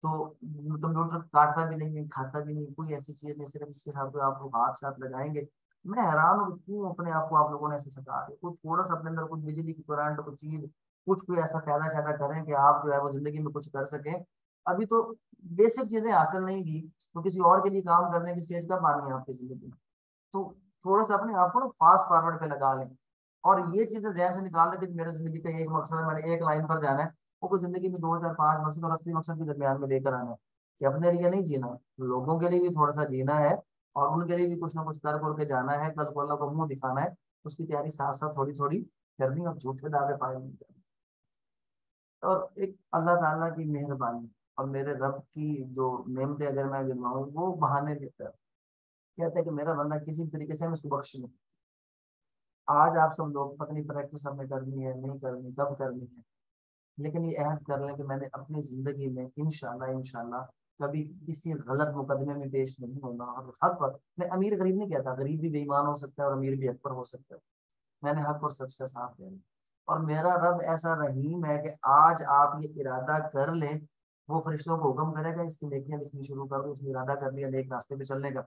तो कंप्यूटर काटता भी नहीं है, खाता भी नहीं, कोई ऐसी चीज नहीं, सिर्फ इसके साथ आप लोग हाथ साथ लगाएंगे। मैं हैरान हूँ कि क्यों अपने आप को आप लोगों ने ऐसे थका दिया। कुछ थोड़ा सा अपने अंदर कुछ बिजली की करंट कुछ चीज, कुछ कोई ऐसा फायदा शायदा करें कि आप जो है वो जिंदगी में कुछ कर सकें। अभी तो बेसिक चीजें हासिल नहीं की तो किसी और के लिए काम करने की स्टेज कब आनी है आपकी जिंदगी में। तो थोड़ा सा अपने आप को ना फास्ट फॉरवर्ड पे लगा लें और ये चीजें जहन से निकाल दें कि मेरे जिंदगी का एक मकसद है, मैंने एक लाइन पर जाना है। वो कोई जिंदगी में 2 4 5 मकसद और असली मकसद के दरमियान में लेकर आना है कि अपने लिए नहीं जीना, लोगों के लिए भी थोड़ा सा जीना है और उनके लिए भी कुछ ना कुछ कर करके जाना है, कल को अल्लाह को मुंह दिखाना है। उसकी तैयारी साथ साथ थोड़ी थोड़ी करनी और झूठे दावे फाइल नहीं करनी। और एक अल्लाह ताला की मेहरबानी और मेरे रब की जो नेमतें अगर मैं गिनवाऊं, वो बहाने देता है। कहता है कि मेरा बंदा किसी भी तरीके से हम इसको बख्श नहीं। आज आप सब लोग पता नहीं प्रैक्टिस हमें करनी है नहीं करनी, कब करनी है, लेकिन ये अहद कर लें कि मैंने अपनी जिंदगी में इंशाल्लाह इंशाल्लाह कभी किसी गलत मुकदमे में पेश नहीं होना। और हक पर, मैं अमीर गरीब नहीं कहता, गरीब भी बेईमान हो सकता है और अमीर भी हक पर हो सकता है। मैंने हक और सच का साथ दिया। और मेरा रब ऐसा रहीम है कि आज आप ये इरादा कर लें, वो फरिश्तों को हुक्म करेगा इसकी नेकियां लिखनी शुरू कर दो। उसने इरादा कर लिया नेक रास्ते पे चलने का,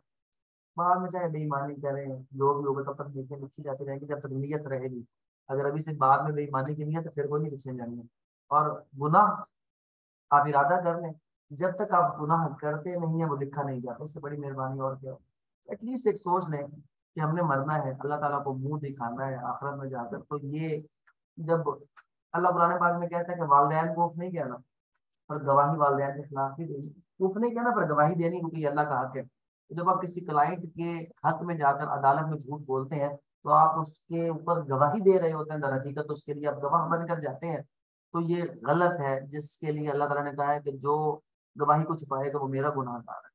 बाद में चाहे बेईमानी करें जो भी होगा, तब तक नेकियां लिखी जाती रहेंगी जब तक नीयत रहेगी। अगर अभी से बाद में बेईमानी की नीयत, तो फिर कोई नहीं लिखने जाएंगे। और गुनाह आप इरादा कर लें, जब तक आप गुनाह करते नहीं है वो लिखा नहीं जाता। इससे बड़ी मेहरबानी और क्या। एटलीस्ट एक सोच लें कि हमने मरना है, अल्लाह ताला को मुंह दिखाना है आखिरत में जाकर। तो ये जब अल्लाह कुरान पाक में कहता है कि वालदैन को उफ नहीं कहना, पर गवाही वालदैन के खिलाफ ही देनी। उफ नहीं कहना पर गवाही देनी, क्योंकि ये अल्लाह का हक है। तो जब आप किसी क्लाइंट के हक में जाकर अदालत में झूठ बोलते हैं, तो आप उसके ऊपर गवाही दे रहे होते हैं, दर हकीकत उसके लिए आप गवाह बनकर जाते हैं। तो ये गलत है, जिसके लिए अल्लाह ताला ने कहा है कि जो गवाही को छुपाएगा वो मेरा गुनाहगार है।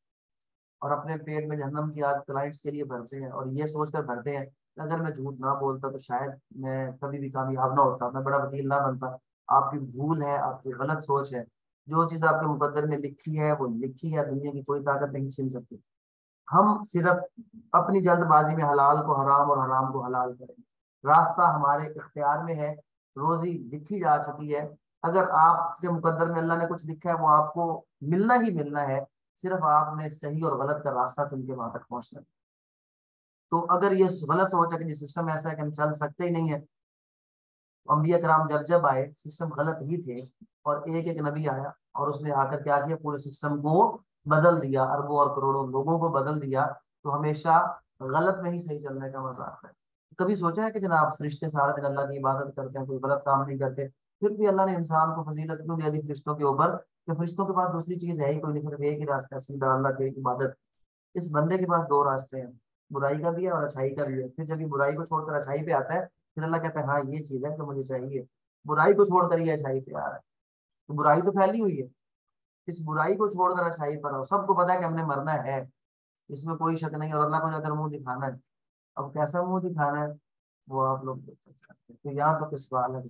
और अपने पेट में जहन्नम की आग क्लाइंट्स के लिए भरते हैं, और ये सोचकर भरते हैं कि अगर मैं झूठ ना बोलता तो शायद मैं कभी भी कामयाब ना होता, मैं बड़ा वकील ना बनता। आपकी भूल है, आपकी गलत सोच है। जो चीज आपके मुकद्दर में लिखी है वो लिखी है, दुनिया की कोई ताकत नहीं छीन सकती। हम सिर्फ अपनी जल्दबाजी में हलाल को हराम और हराम को हलाल करें। रास्ता हमारे इख्तियार में है, रोजी लिखी जा चुकी है। अगर आपके मुकद्दर में अल्लाह ने कुछ लिखा है वो आपको मिलना ही मिलना है। सिर्फ आपने सही और गलत का रास्ता चुन के वहां तक पहुंचना है। तो अगर ये गलत सोच है कि सिस्टम ऐसा है कि हम चल सकते ही नहीं है, अंबिया कराम जब जब आए सिस्टम गलत ही थे, और एक एक नबी आया और उसने आकर क्या किया, पूरे सिस्टम को बदल दिया, अरबों और करोड़ों लोगों को बदल दिया। तो हमेशा गलत में ही सही चलने का मजा आता है। कभी सोचा है कि जनाब फरिश्ते सारा दिन अल्लाह की इबादत करते हैं, कोई गलत काम नहीं करते, फिर भी अल्लाह ने इंसान को फजीलत क्यों दे दी फरिश्तों के ऊपर, कि फरिश्तों के पास दूसरी चीज है ही कोई नहीं, सिर्फ एक ही रास्ता है, सीधा अल्लाह की इबादत। इस बंदे के पास दो रास्ते हैं, बुराई का भी है और अच्छाई का भी है। फिर जब ये बुराई को छोड़कर अच्छाई पे आता है, फिर अल्लाह कहता है हाँ ये चीज है जो मुझे चाहिए। बुराई को छोड़कर ये अच्छाई पे आ रहा है, तो बुराई तो फैली हुई है। इस बुराई को छोड़कर अच्छाई पर आओ। सबको पता है कि हमने मरना है, इसमें कोई शक नहीं, और अल्लाह को जाकर मुंह दिखाना है। अब कैसा मुंह दिखाना है वो आप लोग देख सकते हैं। तो यहाँ तो किस सवाल है।